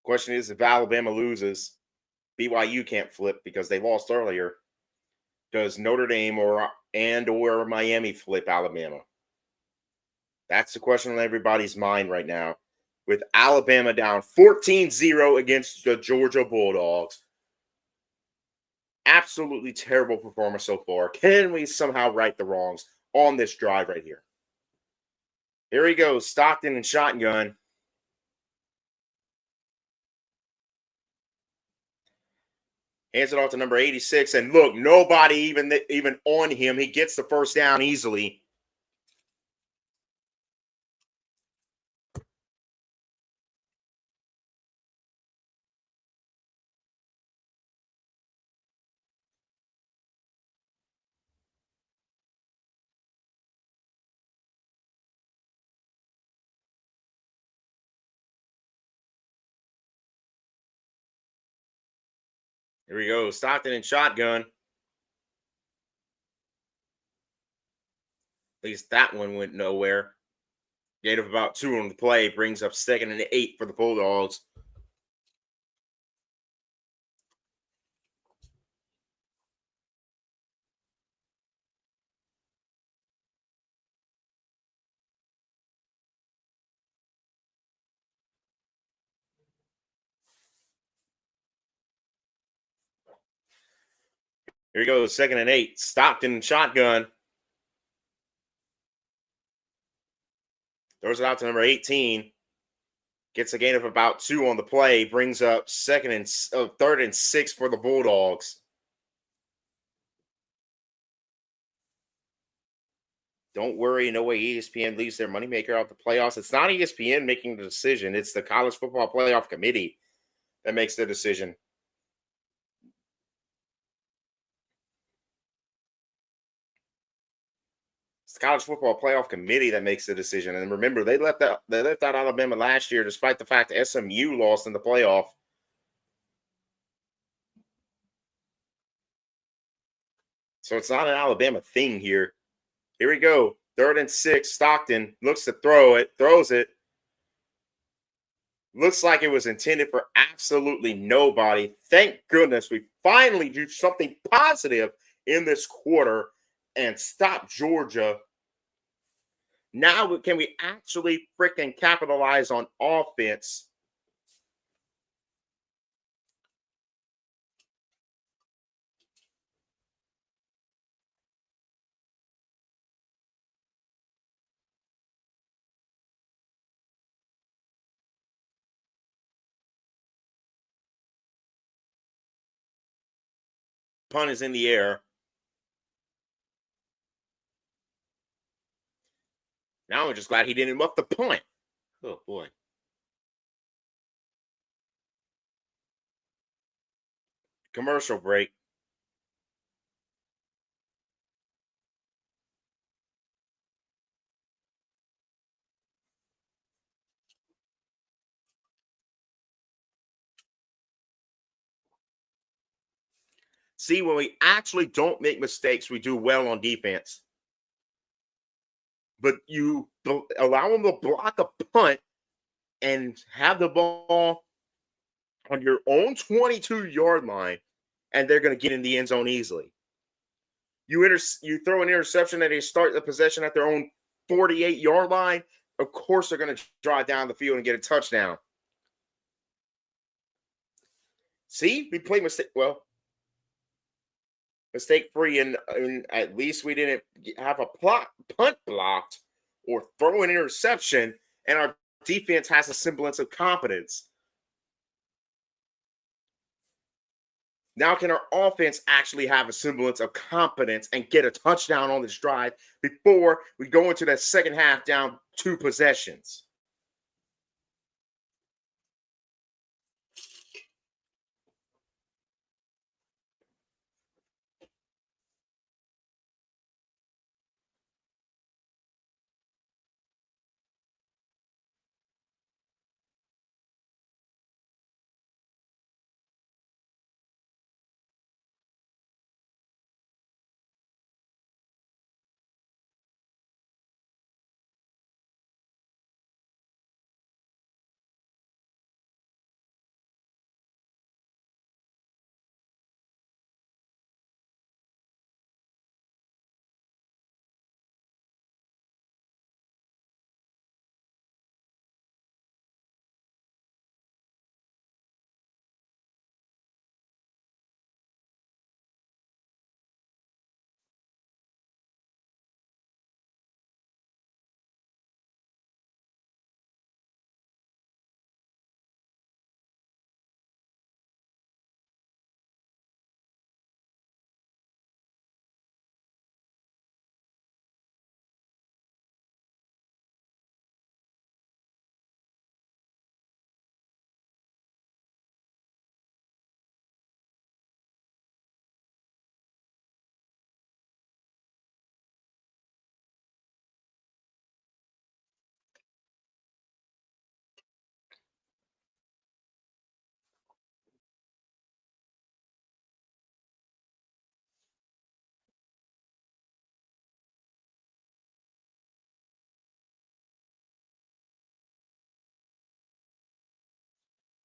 [SPEAKER 1] Question is, if Alabama loses, BYU can't flip because they lost earlier. Does Notre Dame or Miami flip Alabama? That's the question on everybody's mind right now. With Alabama down 14-0 against the Georgia Bulldogs. Absolutely terrible performance so far. Can we somehow right the wrongs on this drive right here? Here he goes, Stockton and shotgun. Hands it off to number 86, and look, nobody even on him. He gets the first down easily. Here we go, Stockton and shotgun. At least that one went nowhere. Gain of about 2 on the play brings up 2nd and 8 for the Bulldogs. Here we go, 2nd and 8. Stockton and shotgun. Throws it out to number 18. Gets a gain of about 2 on the play. Brings up 3rd and 6 for the Bulldogs. Don't worry, no way ESPN leaves their moneymaker out the playoffs. It's not ESPN making the decision. It's the College Football Playoff Committee that makes the decision. It's the College Football Playoff Committee that makes the decision. And remember, they left out Alabama last year, despite the fact that SMU lost in the playoff. So it's not an Alabama thing here. Here we go. 3rd and 6. Stockton looks to throw it, throws it. Looks like it was intended for absolutely nobody. Thank goodness we finally do something positive in this quarter and stop Georgia. Now can we actually freaking capitalize on offense? Punt is in the air. Now I'm just glad he didn't muff the punt. Oh boy. Commercial break. See, when we actually don't make mistakes, we do well on defense. But you allow them to block a punt and have the ball on your own 22-yard line, and they're going to get in the end zone easily. You throw an interception and they start the possession at their own 48-yard line. Of course, they're going to drive down the field and get a touchdown. See, we play mistake free, and at least we didn't have a punt blocked or throw an interception, and our defense has a semblance of competence. Now, can our offense actually have a semblance of competence and get a touchdown on this drive before we go into that second half down 2 possessions?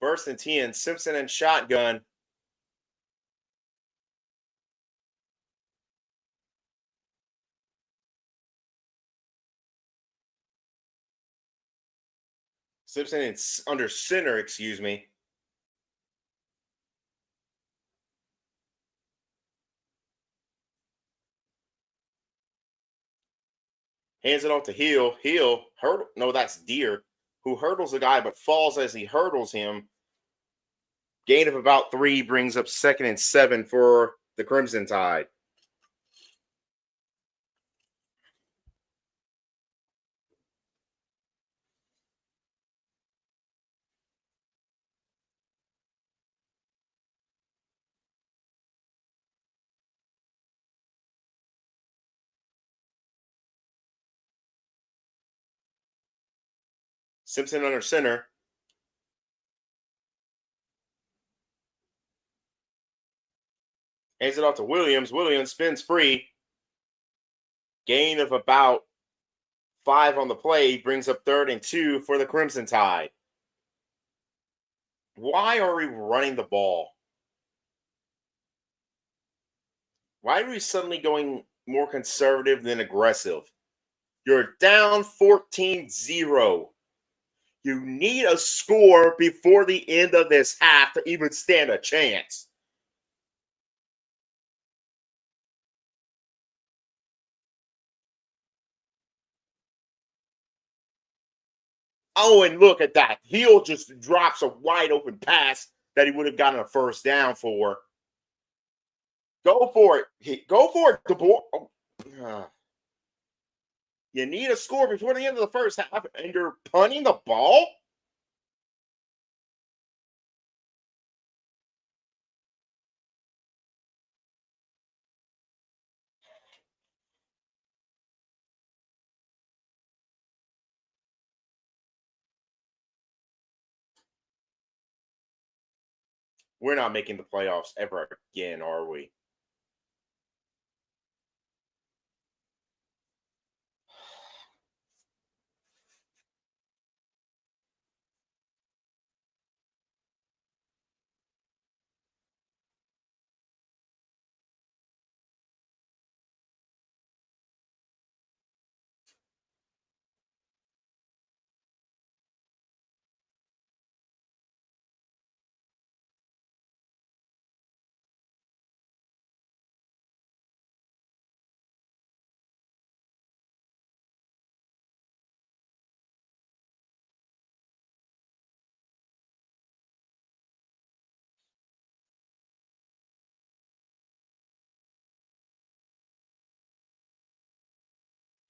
[SPEAKER 1] First and 10, Simpson and shotgun. Simpson is under center, excuse me. Hands it off to Hill. Hill hurdle. No, that's Deer, who hurdles the guy but falls as he hurdles him. Gain of about 3 brings up 2nd and 7 for the Crimson Tide. Simpson under center. Hands it off to Williams. Williams spins free. Gain of about 5 on the play brings up 3rd and 2 for the Crimson Tide. Why are we running the ball? Why are we suddenly going more conservative than aggressive? You're down 14-0. You need a score before the end of this half to even stand a chance. Oh, and look at that. Hill just drops a wide open pass that he would have gotten a first down for. Go for it. Go for it, DeBoer. Oh. You need a score before the end of the first half, and you're punting the ball? We're not making the playoffs ever again, are we?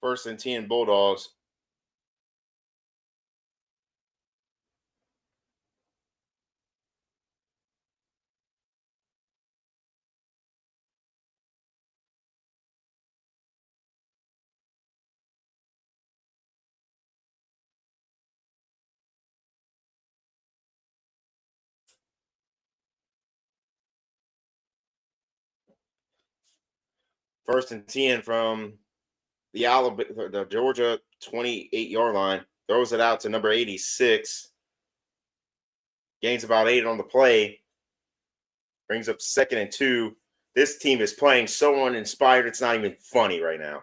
[SPEAKER 1] First and 10 Bulldogs. First and 10 from the Georgia 28-yard line. Throws it out to number 86. Gains about 8 on the play. Brings up 2nd and 2. This team is playing so uninspired, it's not even funny right now.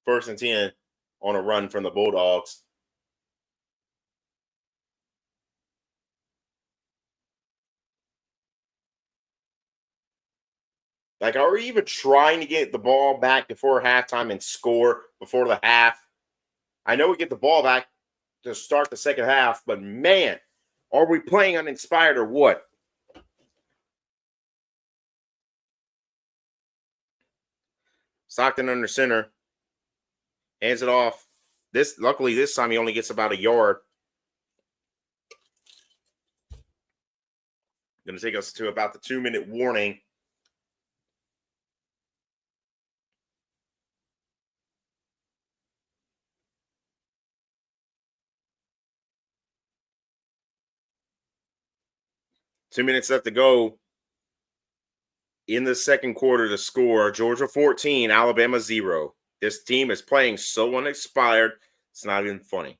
[SPEAKER 1] First and 10 on a run from the Bulldogs. Like, are we even trying to get the ball back before halftime and score before the half? I know we get the ball back to start the second half, but man, are we playing uninspired or what? Stockton under center. Hands it off. Luckily this time he only gets about a yard. Going to take us to about the 2-minute warning. 2 minutes left to go in the second quarter. The score: Georgia 14, Alabama 0. This team is playing so uninspired, it's not even funny.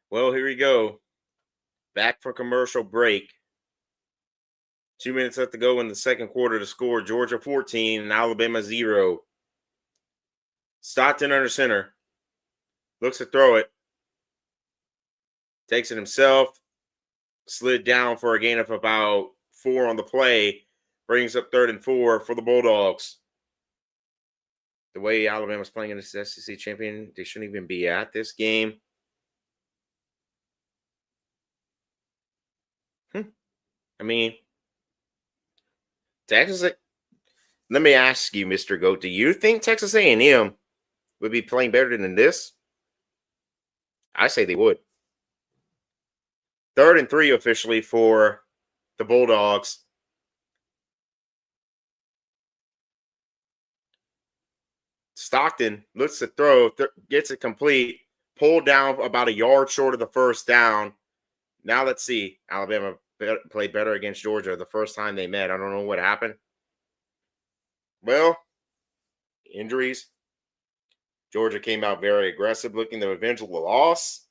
[SPEAKER 1] Well, here we go. Back for commercial break. 2 minutes left to go in the second quarter. To score: Georgia 14 and Alabama 0. Stockton under center. Looks to throw it. Takes it himself. Slid down for a gain of about 4 on the play. Brings up 3rd and 4 for the Bulldogs. The way Alabama's playing in this SEC champion, they shouldn't even be at this game. I mean, Texas. Let me ask you, Mr. Goat, do you think Texas A&M would be playing better than this? I say they would. 3rd and 3 officially for the Bulldogs. Stockton looks to throw, gets it complete, pulled down about a yard short of the first down. Now let's see. Alabama played better against Georgia the first time they met. I don't know what happened. Well, injuries. Georgia came out very aggressive, looking to avenge the loss.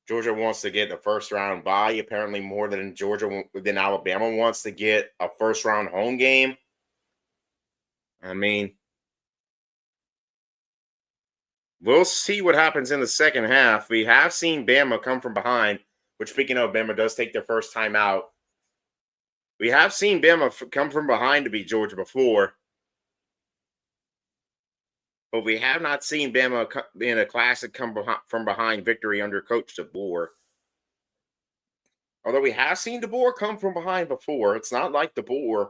[SPEAKER 1] Georgia wants to get the first round bye, apparently more than Alabama wants to get a first round home game. I mean, We'll see what happens in the second half. We have seen Bama come from behind, which, speaking of, Bama does take their first time out. We have seen Bama come from behind to beat Georgia before, but we have not seen Bama in a classic from behind victory under Coach DeBoer. Although we have seen DeBoer come from behind before, it's not like DeBoer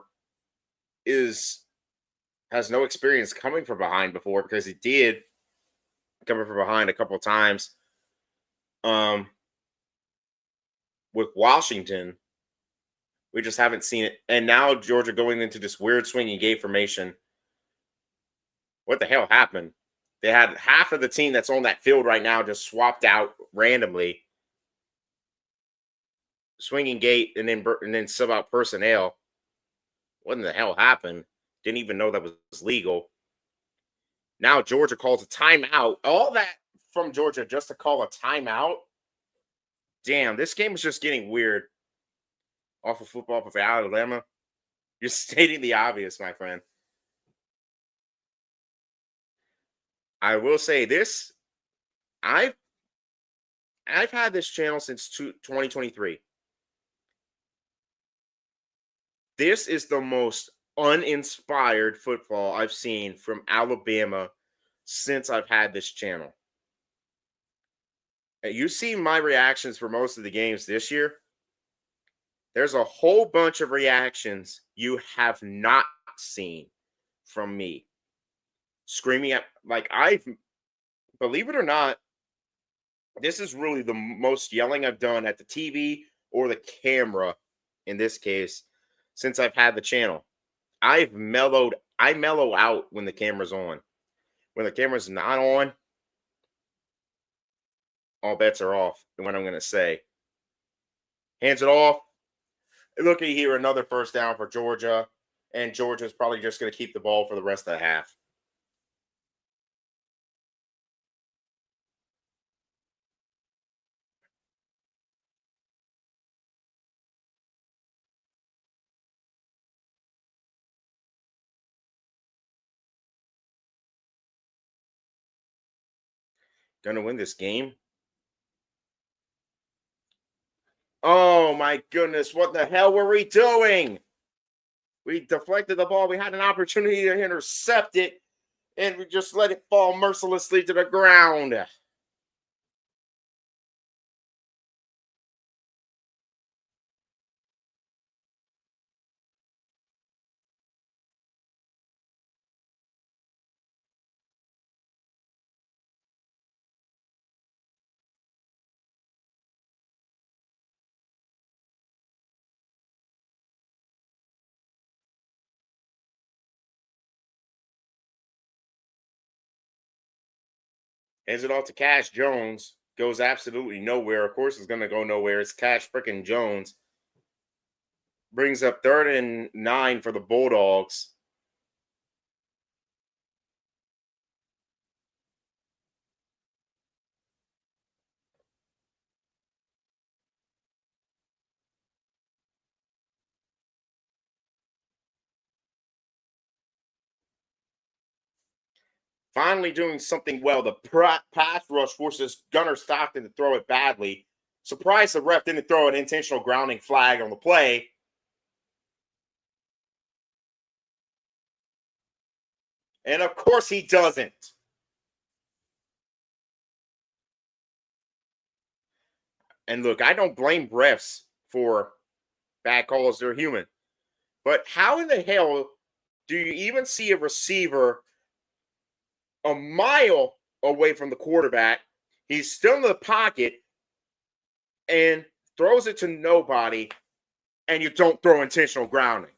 [SPEAKER 1] has no experience coming from behind before, because he did coming from behind a couple of times with Washington. We just haven't seen it. And now Georgia going into this weird swinging gate formation. What the hell happened? They had half of the team that's on that field right now just swapped out randomly. Swinging gate and then sub out personnel. What in the hell happened? Didn't even know that was legal. Now Georgia calls a timeout. All that from Georgia just to call a timeout. Damn, this game is just getting weird. Off of football for Alabama. You're stating the obvious, my friend. I will say this. I've had this channel since 2023. This is the most uninspired football I've seen from Alabama since I've had this channel. You see my reactions for most of the games this year. There's a whole bunch of reactions you have not seen from me. Screaming at, like, believe it or not, this is really the most yelling I've done at the TV or the camera in this case since I've had the channel. I mellow out when the camera's on. When the camera's not on, all bets are off. And what I'm going to say. Hands it off. Looky here, another first down for Georgia. And Georgia's probably just going to keep the ball for the rest of the half. Going to win this game. Oh, my goodness. What the hell were we doing? We deflected the ball. We had an opportunity to intercept it, and we just let it fall mercilessly to the ground. Hands it off to Cash Jones. Goes absolutely nowhere. Of course, it's going to go nowhere. It's Cash freaking Jones. Brings up 3rd and 9 for the Bulldogs. Finally doing something well. The pass rush forces Gunnar Stockton to throw it badly. Surprised the ref didn't throw an intentional grounding flag on the play. And of course he doesn't. And look, I don't blame refs for bad calls. They're human. But how in the hell do you even see a receiver a mile away from the quarterback? He's still in the pocket and throws it to nobody, and you don't throw intentional grounding.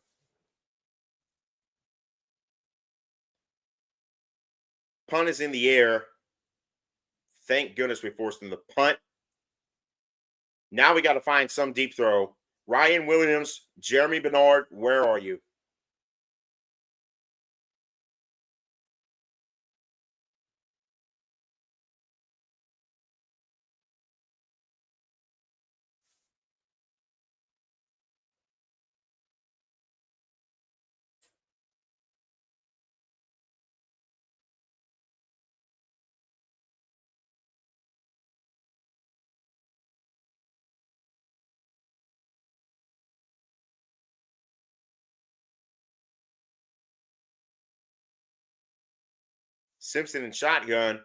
[SPEAKER 1] Punt is in the air. Thank goodness we forced him to punt. Now we got to find some deep throw. Ryan Williams, Jeremy Bernard, where are you? Simpson and shotgun.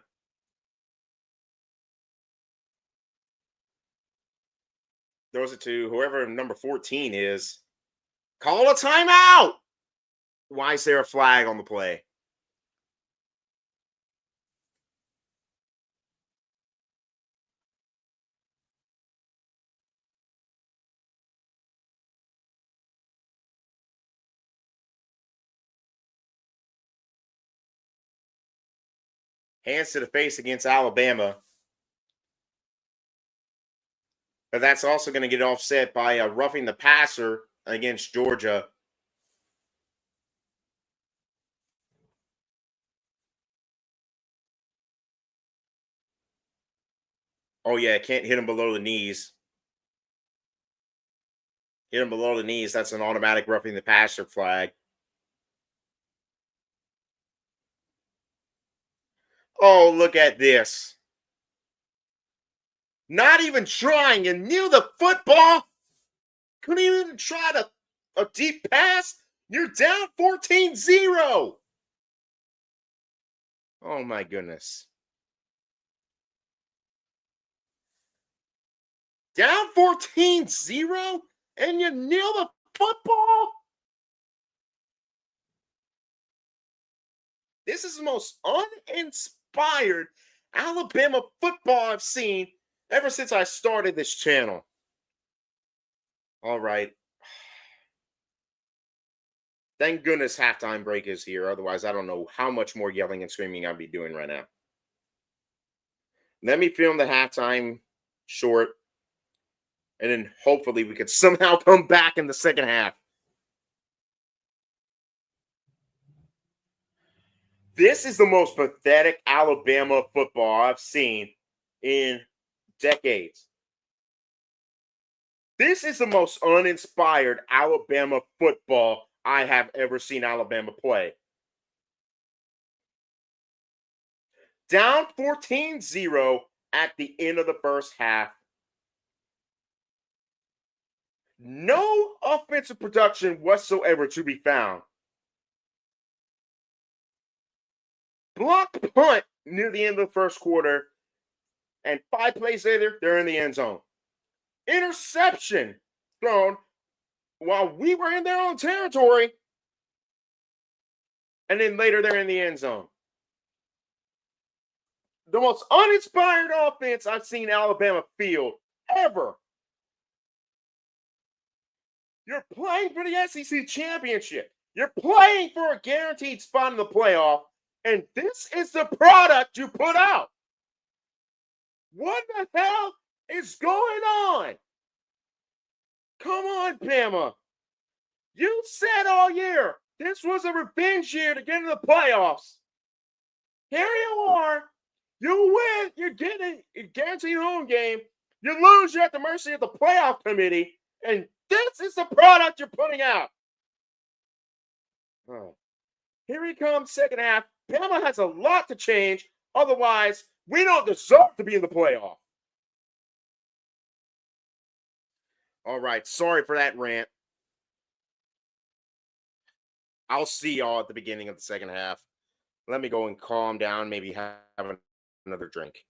[SPEAKER 1] Throws it to whoever number 14 is. Call a timeout. Why is there a flag on the play? Hands to the face against Alabama. But that's also going to get offset by roughing the passer against Georgia. Oh, yeah, can't hit him below the knees. Hit him below the knees. That's an automatic roughing the passer flag. Oh, look at this. Not even trying. You knew the football. Couldn't even try a deep pass. You're down 14-0. Oh, my goodness. Down 14-0, and you kneel the football? This is the most uninspired Alabama football I've seen ever since I started this channel. All right. Thank goodness halftime break is here. Otherwise, I don't know how much more yelling and screaming I'd be doing right now. Let me film the halftime short, and then hopefully we could somehow come back in the second half. This is the most pathetic Alabama football I've seen in decades. This is the most uninspired Alabama football I have ever seen Alabama play. Down 14-0 at the end of the first half. No offensive production whatsoever to be found. Blocked punt near the end of the first quarter, and 5 plays later, they're in the end zone. Interception thrown while we were in their own territory, and then later they're in the end zone. The most uninspired offense I've seen Alabama field ever. You're playing for the SEC championship. You're playing for a guaranteed spot in the playoff, and this is the product you put out. What the hell is going on? Come on, Bama. You said all year this was a revenge year to get into the playoffs. Here you are. You win, you're getting a guaranteed home game. You lose, you're at the mercy of the playoff committee. And this is the product you're putting out. Oh. Here he comes, second half. Bama has a lot to change. Otherwise, we don't deserve to be in the playoff. All right. Sorry for that rant. I'll see y'all at the beginning of the second half. Let me go and calm down, maybe have another drink.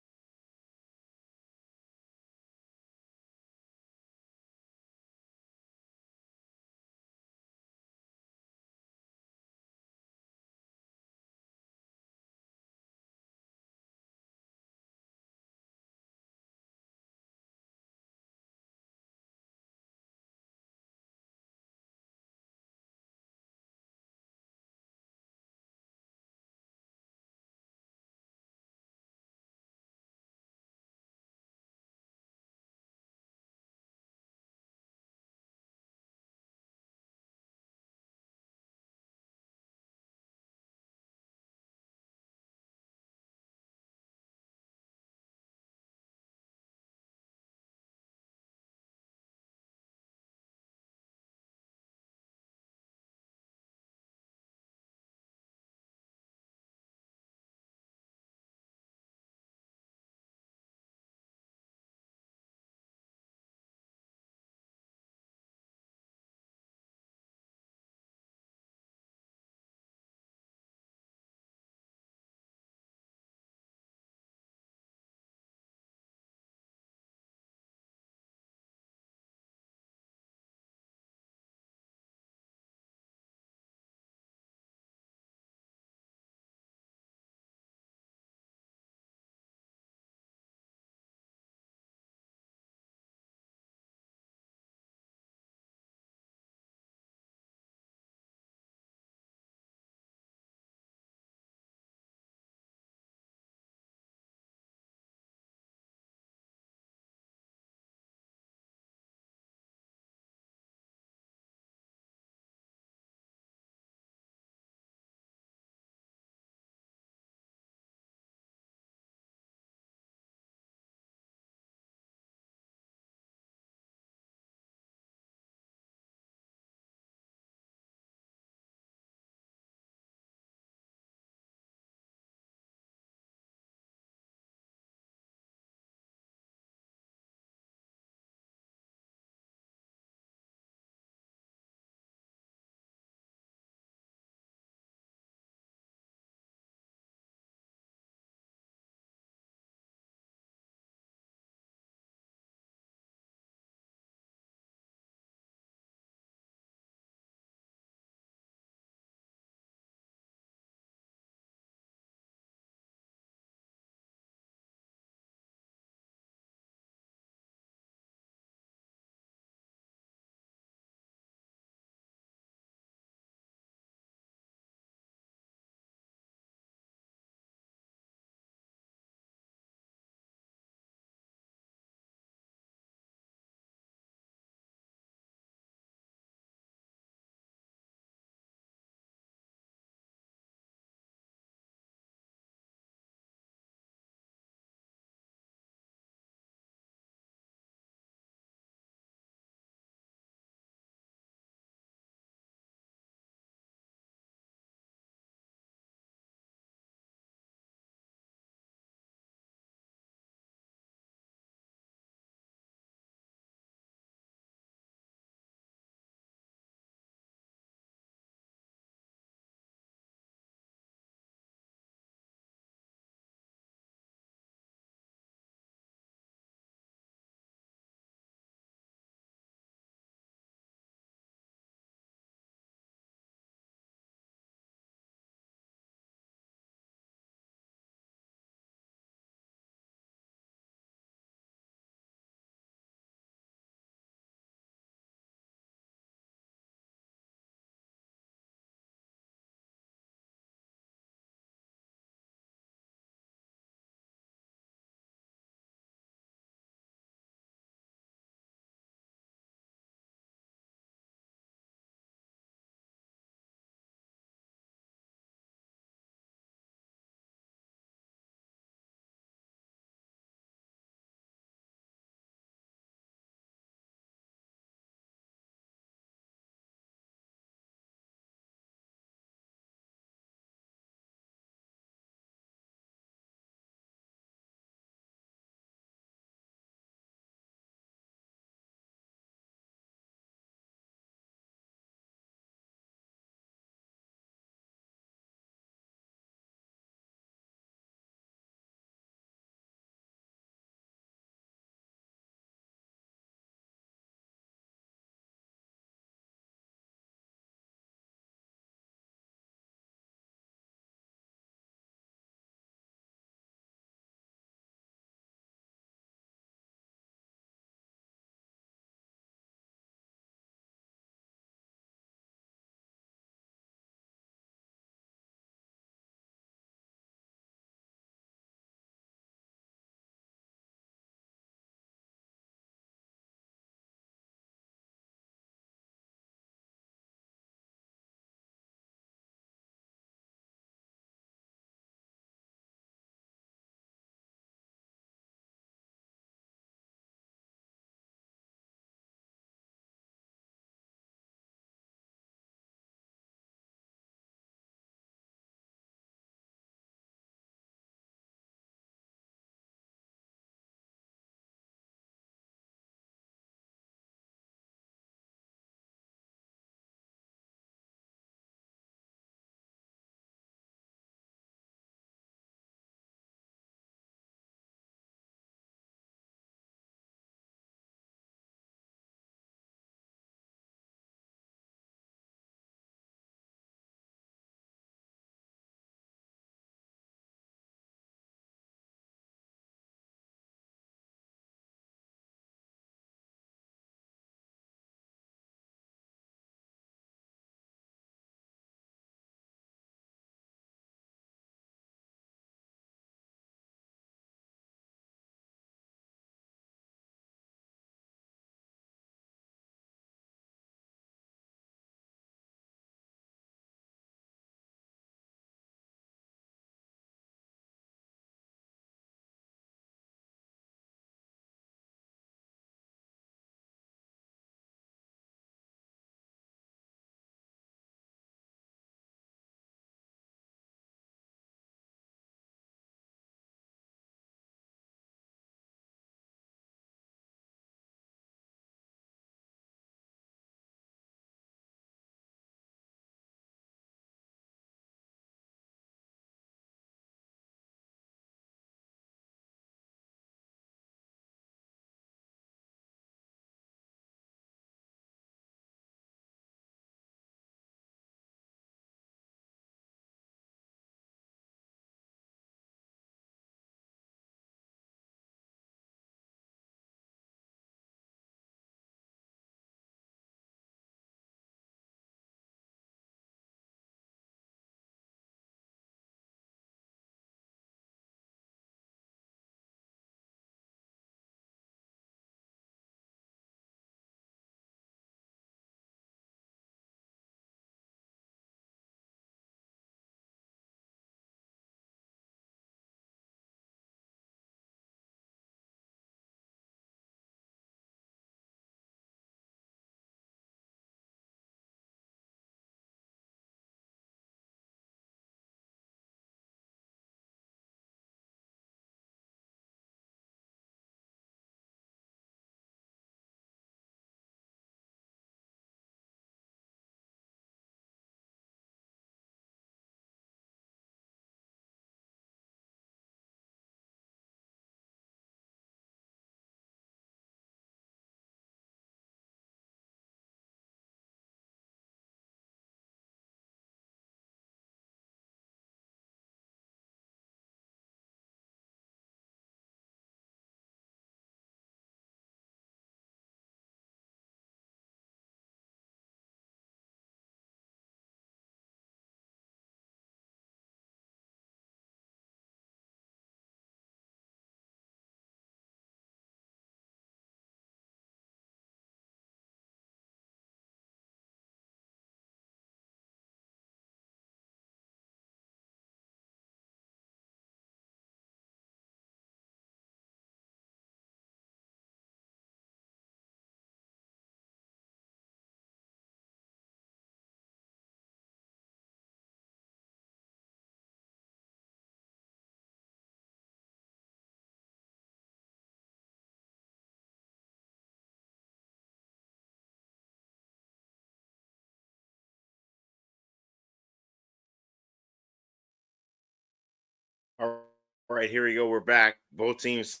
[SPEAKER 1] All right, here we go. We're back. Both teams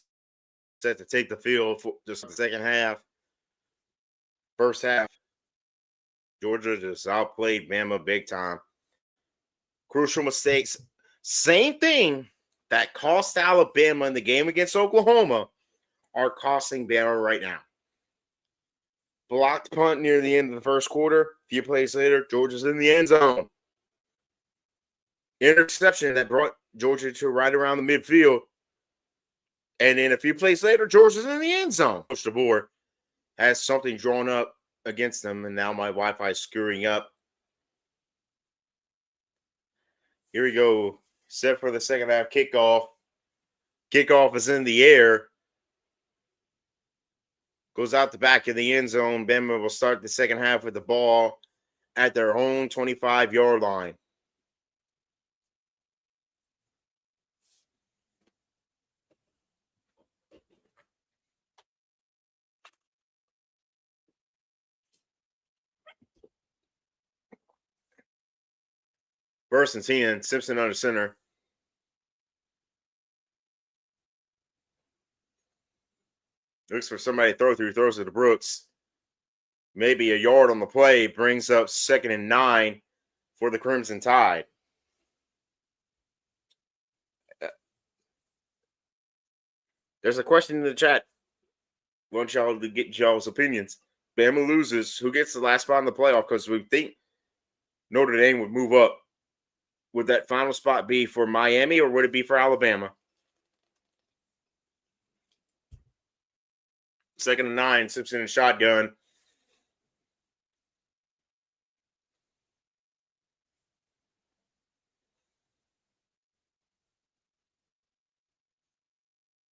[SPEAKER 1] set to take the field for just the second half. First half, Georgia just outplayed Bama big time. Crucial mistakes. Same thing that cost Alabama in the game against Oklahoma are costing Bama right now. Blocked punt near the end of the first quarter. A few plays later, Georgia's in the end zone. Interception that brought Georgia to right around the midfield. And then a few plays later, Georgia's in the end zone. Coach DeBoer has something drawn up against them, and now my Wi-Fi is screwing up. Here we go. Set for the second half kickoff. Kickoff is in the air. Goes out the back of the end zone. Bama will start the second half with the ball at their own 25-yard line. First and 10, Simpson under center. Looks for somebody to throw through, throws it to Brooks. Maybe a yard on the play, brings up 2nd and 9 for the Crimson Tide. There's a question in the chat. I want y'all to get y'all's opinions. Bama loses. Who gets the last spot in the playoff? Because we think Notre Dame would move up. Would that final spot be for Miami or would it be for Alabama? 2nd and 9, Simpson and shotgun.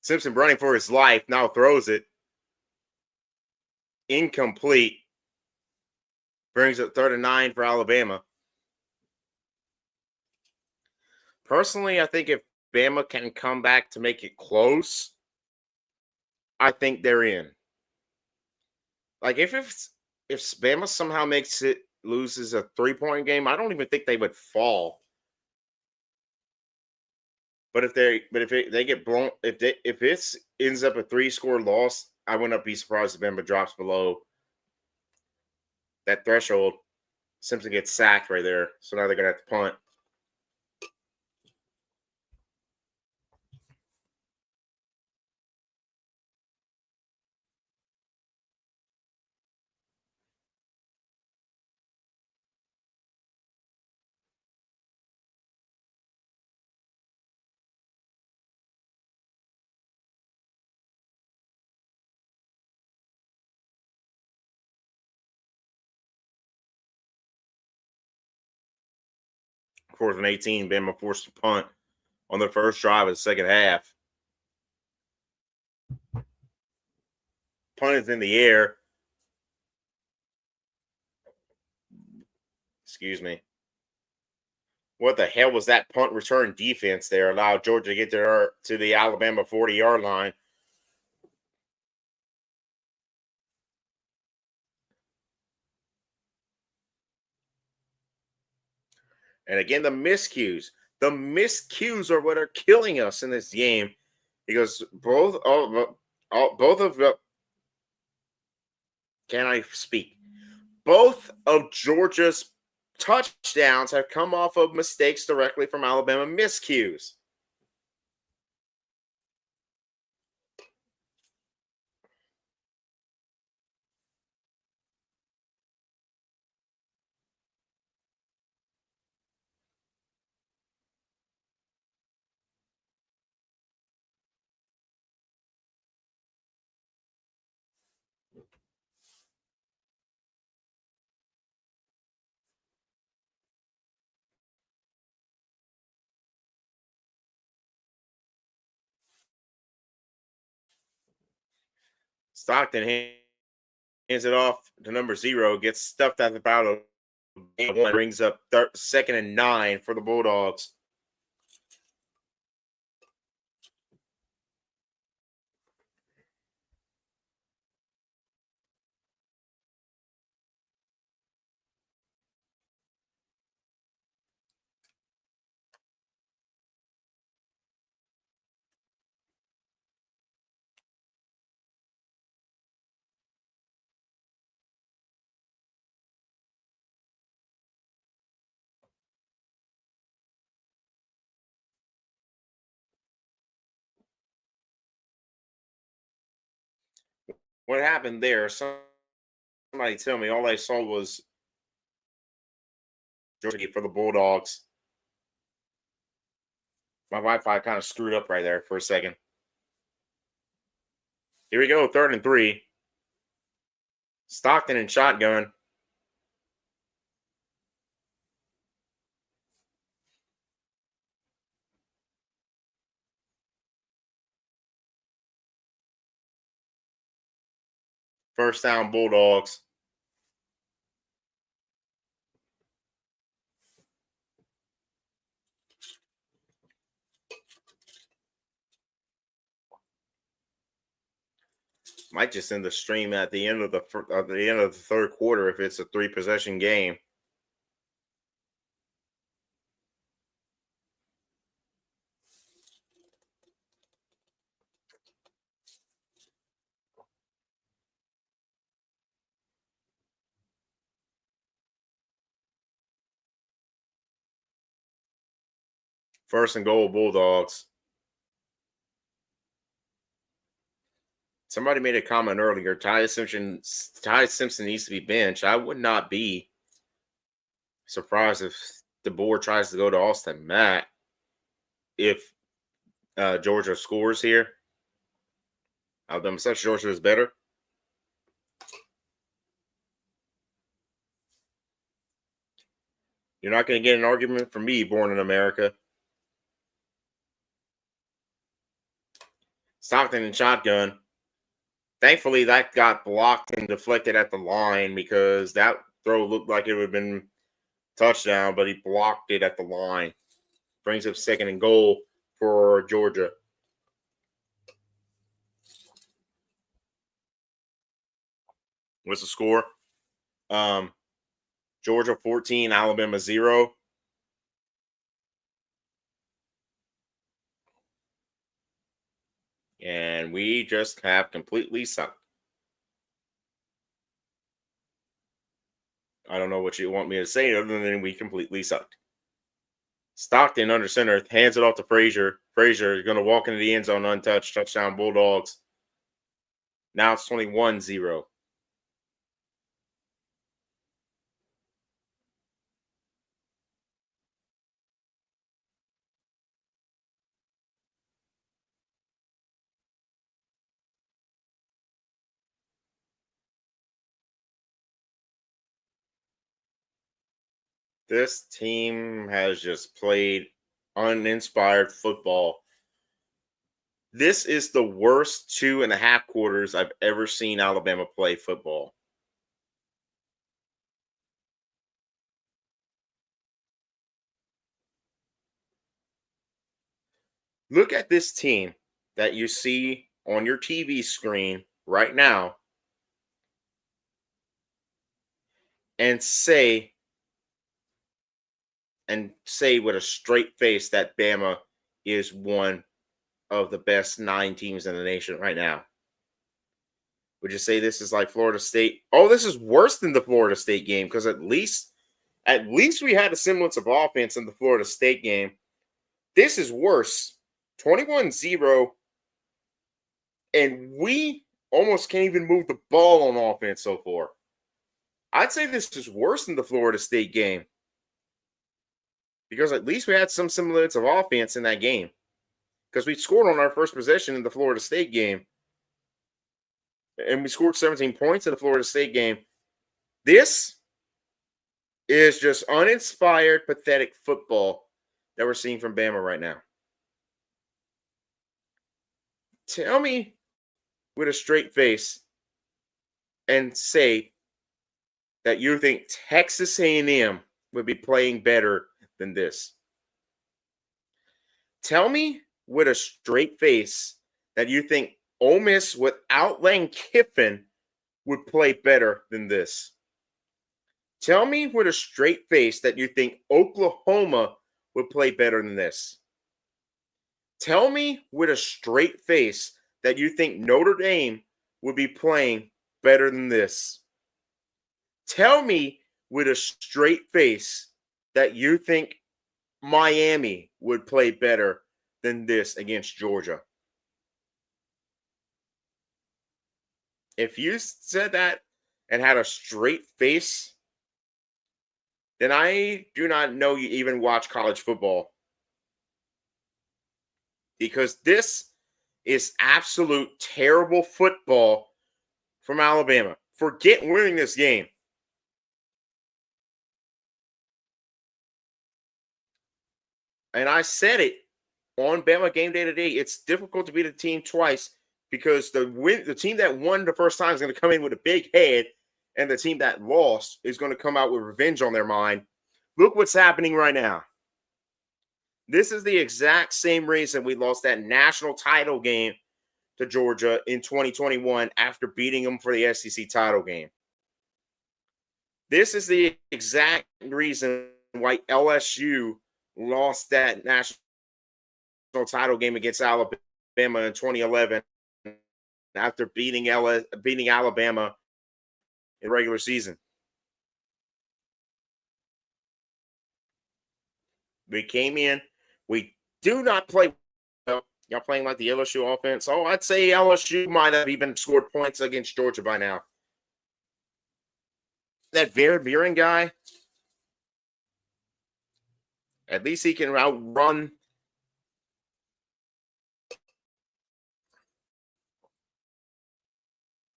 [SPEAKER 1] Simpson running for his life, now throws it. Incomplete. Brings up 3rd and 9 for Alabama. Personally, I think if Bama can come back to make it close, I think they're in. Like if Bama somehow loses a 3-point game, I don't even think they would fall. But if they get blown, if it ends up a 3-score loss, I wouldn't be surprised if Bama drops below that threshold. Simpson gets sacked right there, so now they're gonna have to punt. Fourth and 18, Bama forced to punt on the first drive of the second half. Punt is in the air. Excuse me. What the hell was that punt return defense there? Allowed Georgia to get there to the Alabama 40-yard line. And again, the miscues. The miscues are what are killing us in this game. Because both of can I speak? Both of Georgia's touchdowns have come off of mistakes directly from Alabama miscues. Stockton hands it off to number 0, gets stuffed at the foul. Brings up 2nd and 9 for the Bulldogs. What happened there? Somebody tell me. All I saw was Georgia for the Bulldogs. My Wi-Fi kind of screwed up right there for a second. Here we go, 3rd and 3. Stockton and shotgun. First down, Bulldogs. Might just end the stream at the end of the third quarter if it's a 3-possession game. First and goal, Bulldogs. Somebody made a comment earlier. Ty Simpson needs to be benched. I would not be surprised if the board tries to go to Austin Mack if Georgia scores here. Alabama says Georgia is better. You're not going to get an argument from me, born in America. Stockton and shotgun. Thankfully, that got blocked and deflected at the line because that throw looked like it would have been touchdown, but he blocked it at the line. Brings up 2nd and goal for Georgia. What's the score? Georgia 14, Alabama 0. And we just have completely sucked. I don't know what you want me to say other than we completely sucked. Stockton under center, hands it off to Frazier. Frazier is going to walk into the end zone untouched. Touchdown, Bulldogs. Now it's 21-0. This team has just played uninspired football. This is the worst 2.5 quarters I've ever seen Alabama play football. Look at this team that you see on your TV screen right now and say with a straight face that Bama is one of the best 9 teams in the nation right now. Would you say this is like Florida State? Oh, this is worse than the Florida State game because at least we had a semblance of offense in the Florida State game. This is worse. 21-0, and we almost can't even move the ball on offense so far. I'd say this is worse than the Florida State game because at least we had some semblance of offense in that game because we scored on our first possession in the Florida State game, and we scored 17 points in the Florida State game. This is just uninspired, pathetic football that we're seeing from Bama right now. Tell me with a straight face and say that you think Texas A&M would be playing better than this. Tell me with a straight face that you think Ole Miss without Lane Kiffin would play better than this. Tell me with a straight face that you think Oklahoma would play better than this. Tell me with a straight face that you think Notre Dame would be playing better than this. Tell me with a straight face that you think Miami would play better than this against Georgia. If you said that and had a straight face, then I do not know you even watch college football. Because this is absolute terrible football from Alabama. Forget winning this game. And I said it on Bama Game Day today. It's difficult to beat a team twice because the team that won the first time is going to come in with a big head, and the team that lost is going to come out with revenge on their mind. Look what's happening right now. This is the exact same reason we lost that national title game to Georgia in 2021 after beating them for the SEC title game. This is the exact reason why LSU lost that national title game against Alabama in 2011 after beating Alabama in regular season. We came in. We do not play well. Y'all playing like the LSU offense. Oh, I'd say LSU might have even scored points against Georgia by now. That Van Buren guy, at least he can outrun.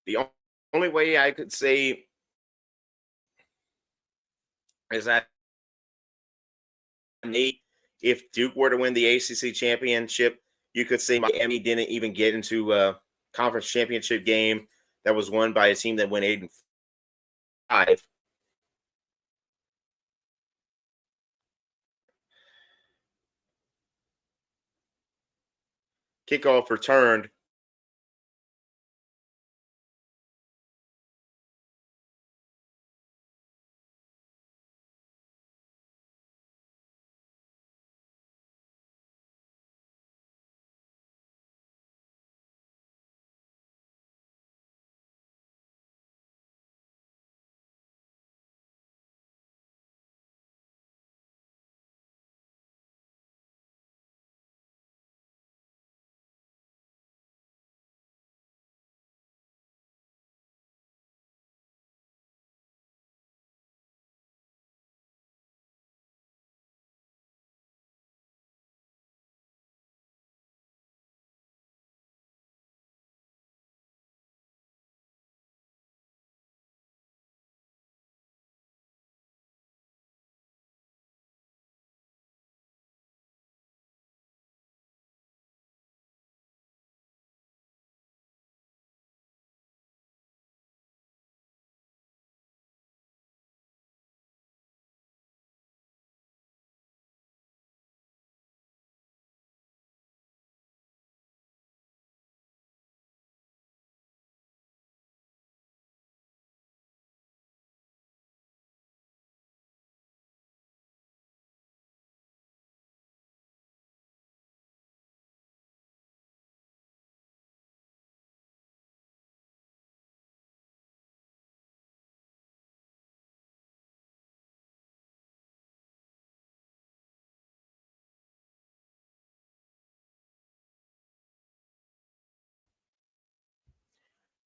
[SPEAKER 1] The only way I could say is that if Duke were to win the ACC championship, you could say Miami didn't even get into a conference championship game that was won by a team that went 8-5. Kickoff returned.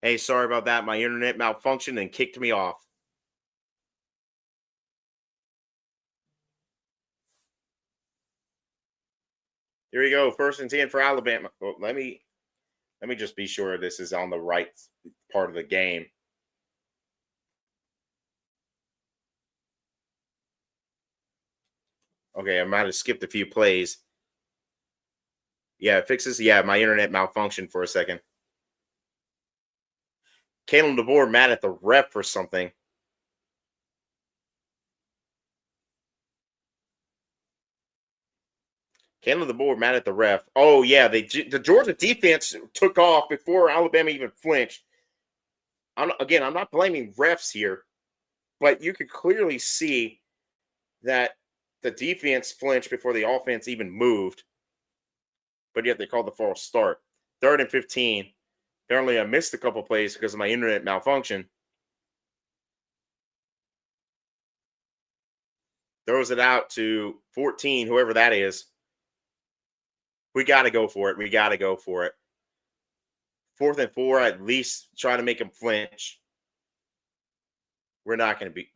[SPEAKER 1] Hey, sorry about that. My internet malfunctioned and kicked me off. Here we go. First and 10 for Alabama. Well, let me just be sure this is on the right part of the game. Okay, I might have skipped a few plays. Yeah, it fixes. Yeah, my internet malfunctioned for a second. Kalen DeBoer mad at the ref for something. Kalen DeBoer mad at the ref. Oh yeah, the Georgia defense took off before Alabama even flinched. I'm not blaming refs here, but you could clearly see that the defense flinched before the offense even moved. But yet they called the false start. 3rd and 15. Apparently, I missed a couple plays because of my internet malfunction. Throws it out to 14, whoever that is. We got to go for it. We got to go for it. 4th and 4, at least try to make them flinch. We're not going to be.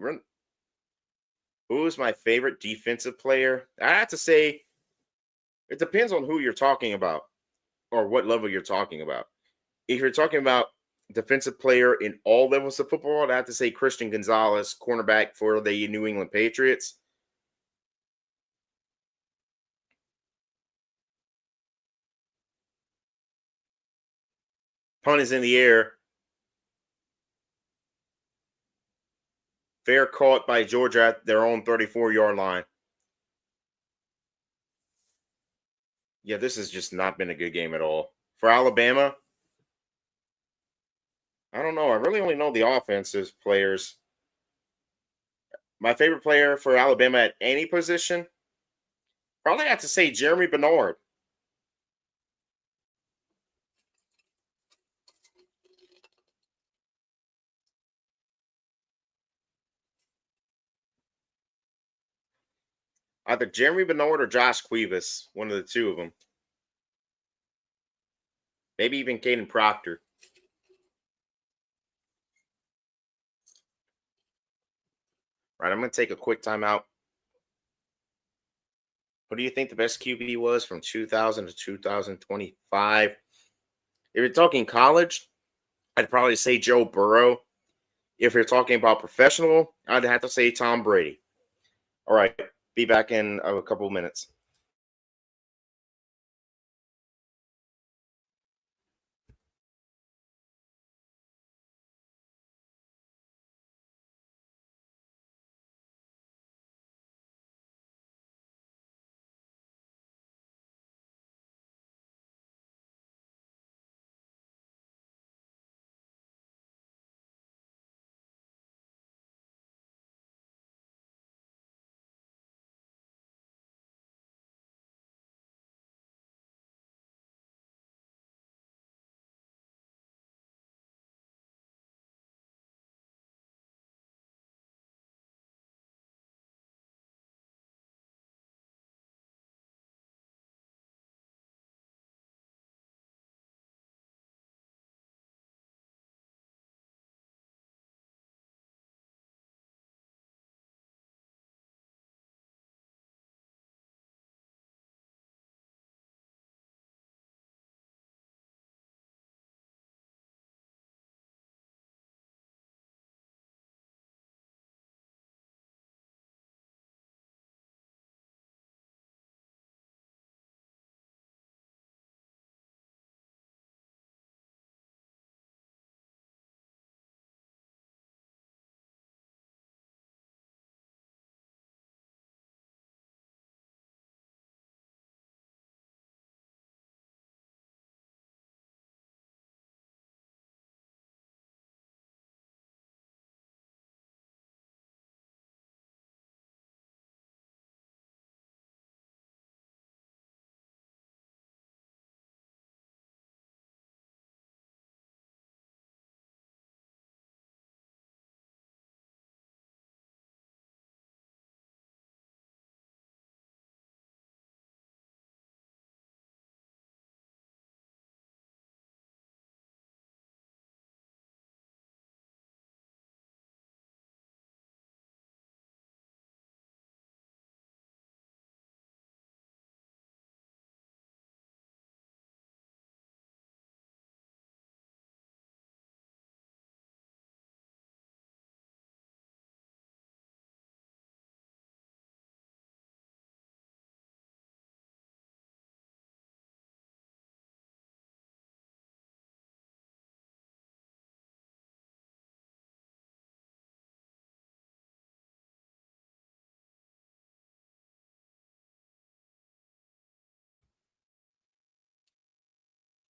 [SPEAKER 1] Who's my favorite defensive player? I have to say, it depends on who you're talking about or what level you're talking about. If you're talking about defensive player in all levels of football, I have to say Christian Gonzalez, cornerback for the New England Patriots. Punt is in the air. Fair caught by Georgia at their own 34-yard line. Yeah, this has just not been a good game at all. For Alabama, I don't know. I really only know the offensive players. My favorite player for Alabama at any position, probably have to say Jeremy Bernard. Either Jeremy Bernard or Josh Cuevas, one of the two of them. Maybe even Caden Proctor. Right, I'm going to take a quick timeout. What do you think the best QB was from 2000 to 2025? If you're talking college, I'd probably say Joe Burrow. If you're talking about professional, I'd have to say Tom Brady. All right, be back in a couple of minutes.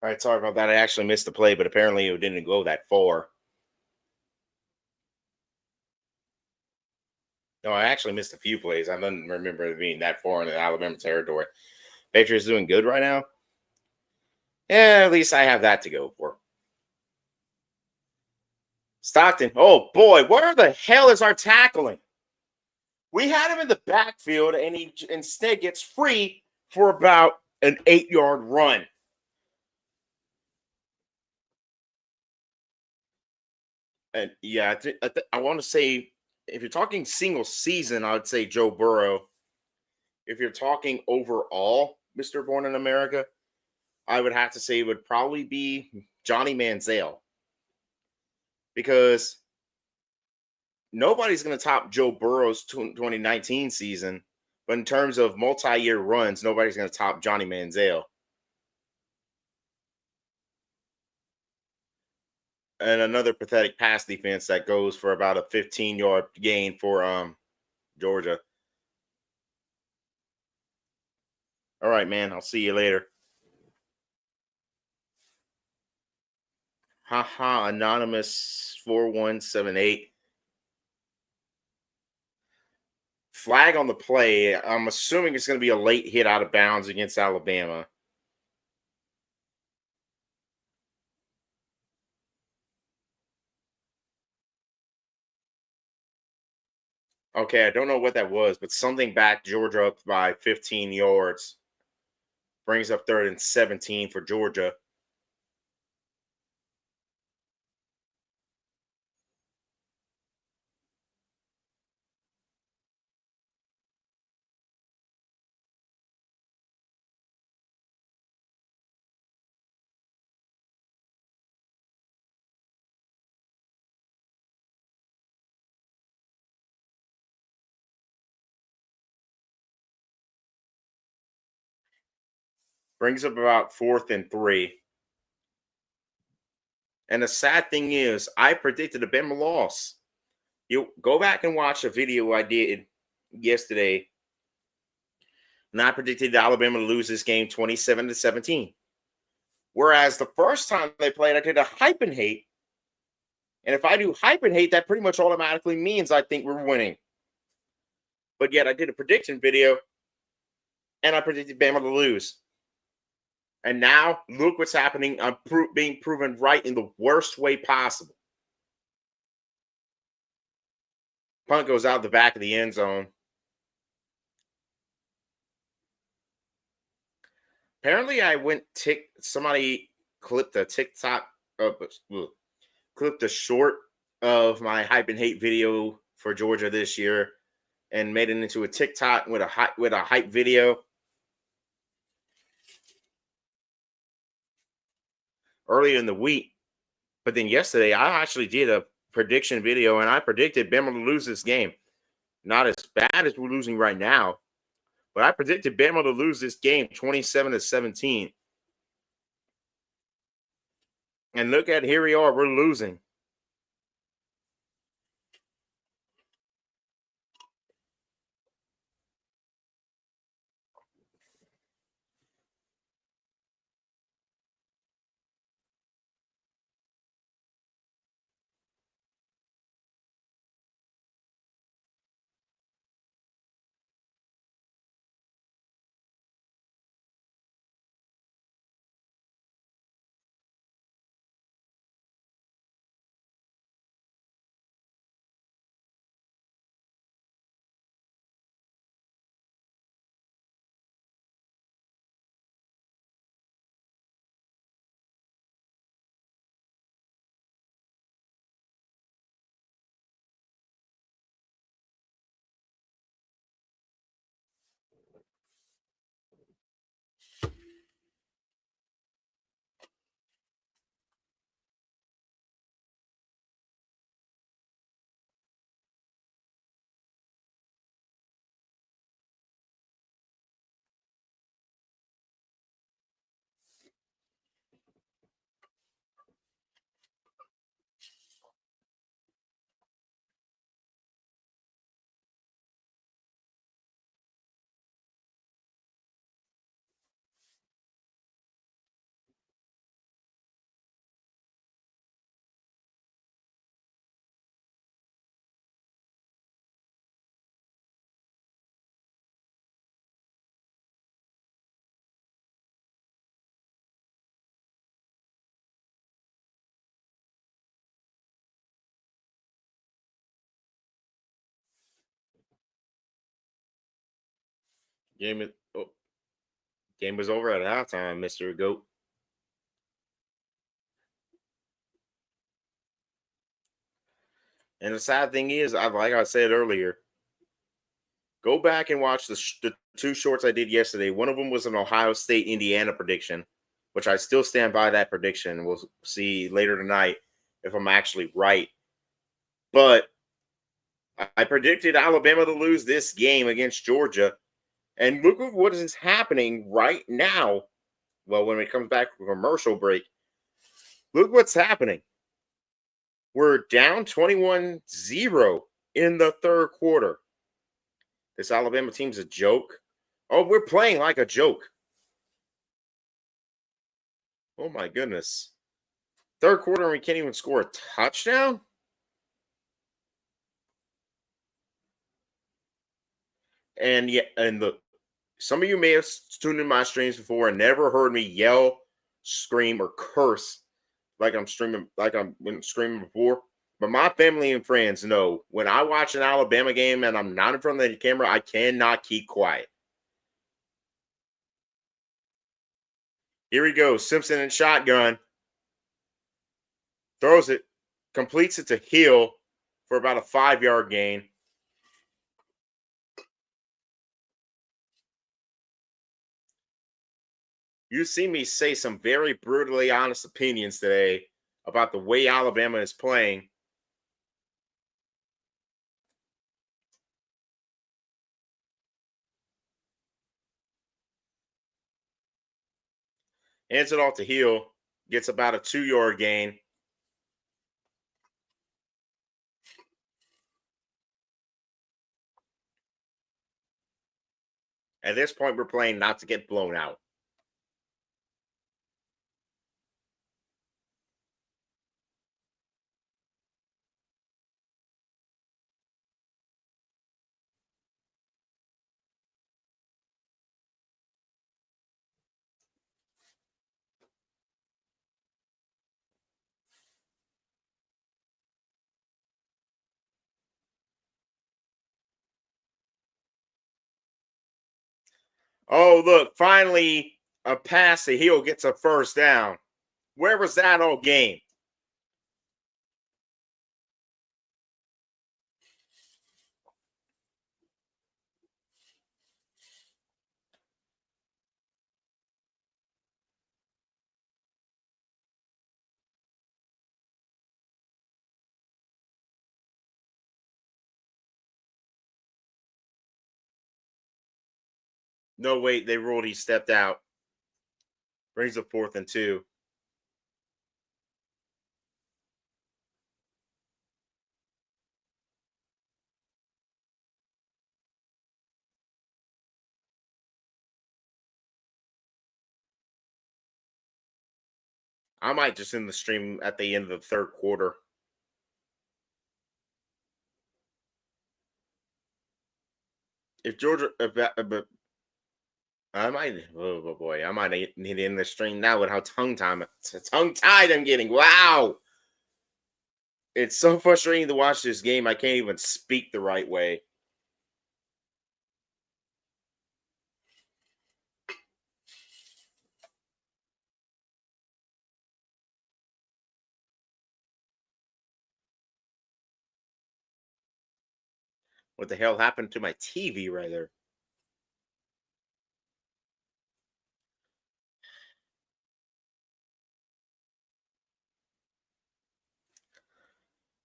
[SPEAKER 1] All right, sorry about that. I actually missed the play, but apparently it didn't go that far. No, I actually missed a few plays. I don't remember it being that far in the Alabama territory. Patriots doing good right now. Yeah, at least I have that to go for. Stockton. Oh boy, where the hell is our tackling? We had him in the backfield, and he instead gets free for about an 8-yard run. And yeah, I want to say if you're talking single season, I would say Joe Burrow. If you're talking overall, Mr. Born in America, I would have to say it would probably be Johnny Manziel because nobody's going to top Joe Burrow's 2019 season. But in terms of multi-year runs, nobody's going to top Johnny Manziel. And another pathetic pass defense that goes for about a 15-yard gain for Georgia. All right, man. I'll see you later. Haha, anonymous 4178. Flag on the play. I'm assuming it's going to be a late hit out of bounds against Alabama. Okay, I don't know what that was, but something backed Georgia up by 15 yards. Brings up 3rd and 17 for Georgia. Brings up about 4th and 3. And the sad thing is, I predicted a Bama loss. You go back and watch a video I did yesterday, and I predicted Alabama to lose this game 27-17. Whereas the first time they played, I did a hype and hate. And if I do hype and hate, that pretty much automatically means I think we're winning. But yet I did a prediction video, and I predicted Bama to lose. And now look what's happening. I'm being proven right in the worst way possible. Punt goes out the back of the end zone. Apparently, I went somebody clipped a TikTok, clipped a short of my hype and hate video for Georgia this year, and made it into a TikTok with a hype video. Earlier in the week, but then yesterday I actually did a prediction video, and I predicted Bama to lose this game. Not as bad as we're losing right now, but I predicted Bama to lose this game 27-17. And look at here we are, we're losing. Game was over at halftime, Mr. Goat. And the sad thing is, like I said earlier, go back and watch the two shorts I did yesterday. One of them was an Ohio State Indiana prediction, which I still stand by that prediction. We'll see later tonight if I'm actually right. But I predicted Alabama to lose this game against Georgia. And look at what is happening right now. Well, when it comes back from commercial break, look what's happening. We're down 21-0 in the third quarter. This Alabama team's a joke. Oh, we're playing like a joke. Oh, my goodness. Third quarter, and we can't even score a touchdown? And yeah, and look, some of you may have tuned in my streams before and never heard me yell, scream, or curse like I'm been screaming before. But my family and friends know when I watch an Alabama game and I'm not in front of the camera, I cannot keep quiet. Here we go. Simpson and shotgun. Throws it, completes it to Hill for about a 5-yard gain. You see me say some very brutally honest opinions today about the way Alabama is playing. Hands it off to Hill, gets about a 2-yard gain. At this point, we're playing not to get blown out. Oh, look, finally a pass to Hill gets a first down. Where was that all game? No, wait, they ruled he stepped out. Brings a 4th and 2. I might just end the stream at the end of the third quarter. If Georgia, I might, oh boy, I might need to end the stream now with how tongue-tied I'm getting. Wow. It's so frustrating to watch this game. I can't even speak the right way. What the hell happened to my TV right there?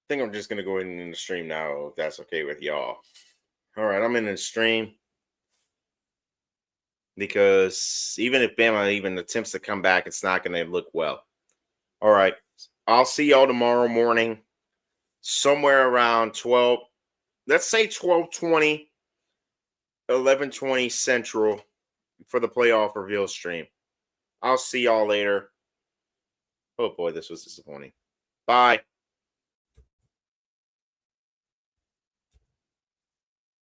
[SPEAKER 1] I think I'm just going to go in the stream now, if that's okay with y'all. All right, I'm in the stream because even if Bama even attempts to come back, it's not going to look well. All right, I'll see y'all tomorrow morning, somewhere around 12. Let's say 12:20, 11:20 Central for the playoff reveal stream. I'll see y'all later. Oh boy, this was disappointing. Bye.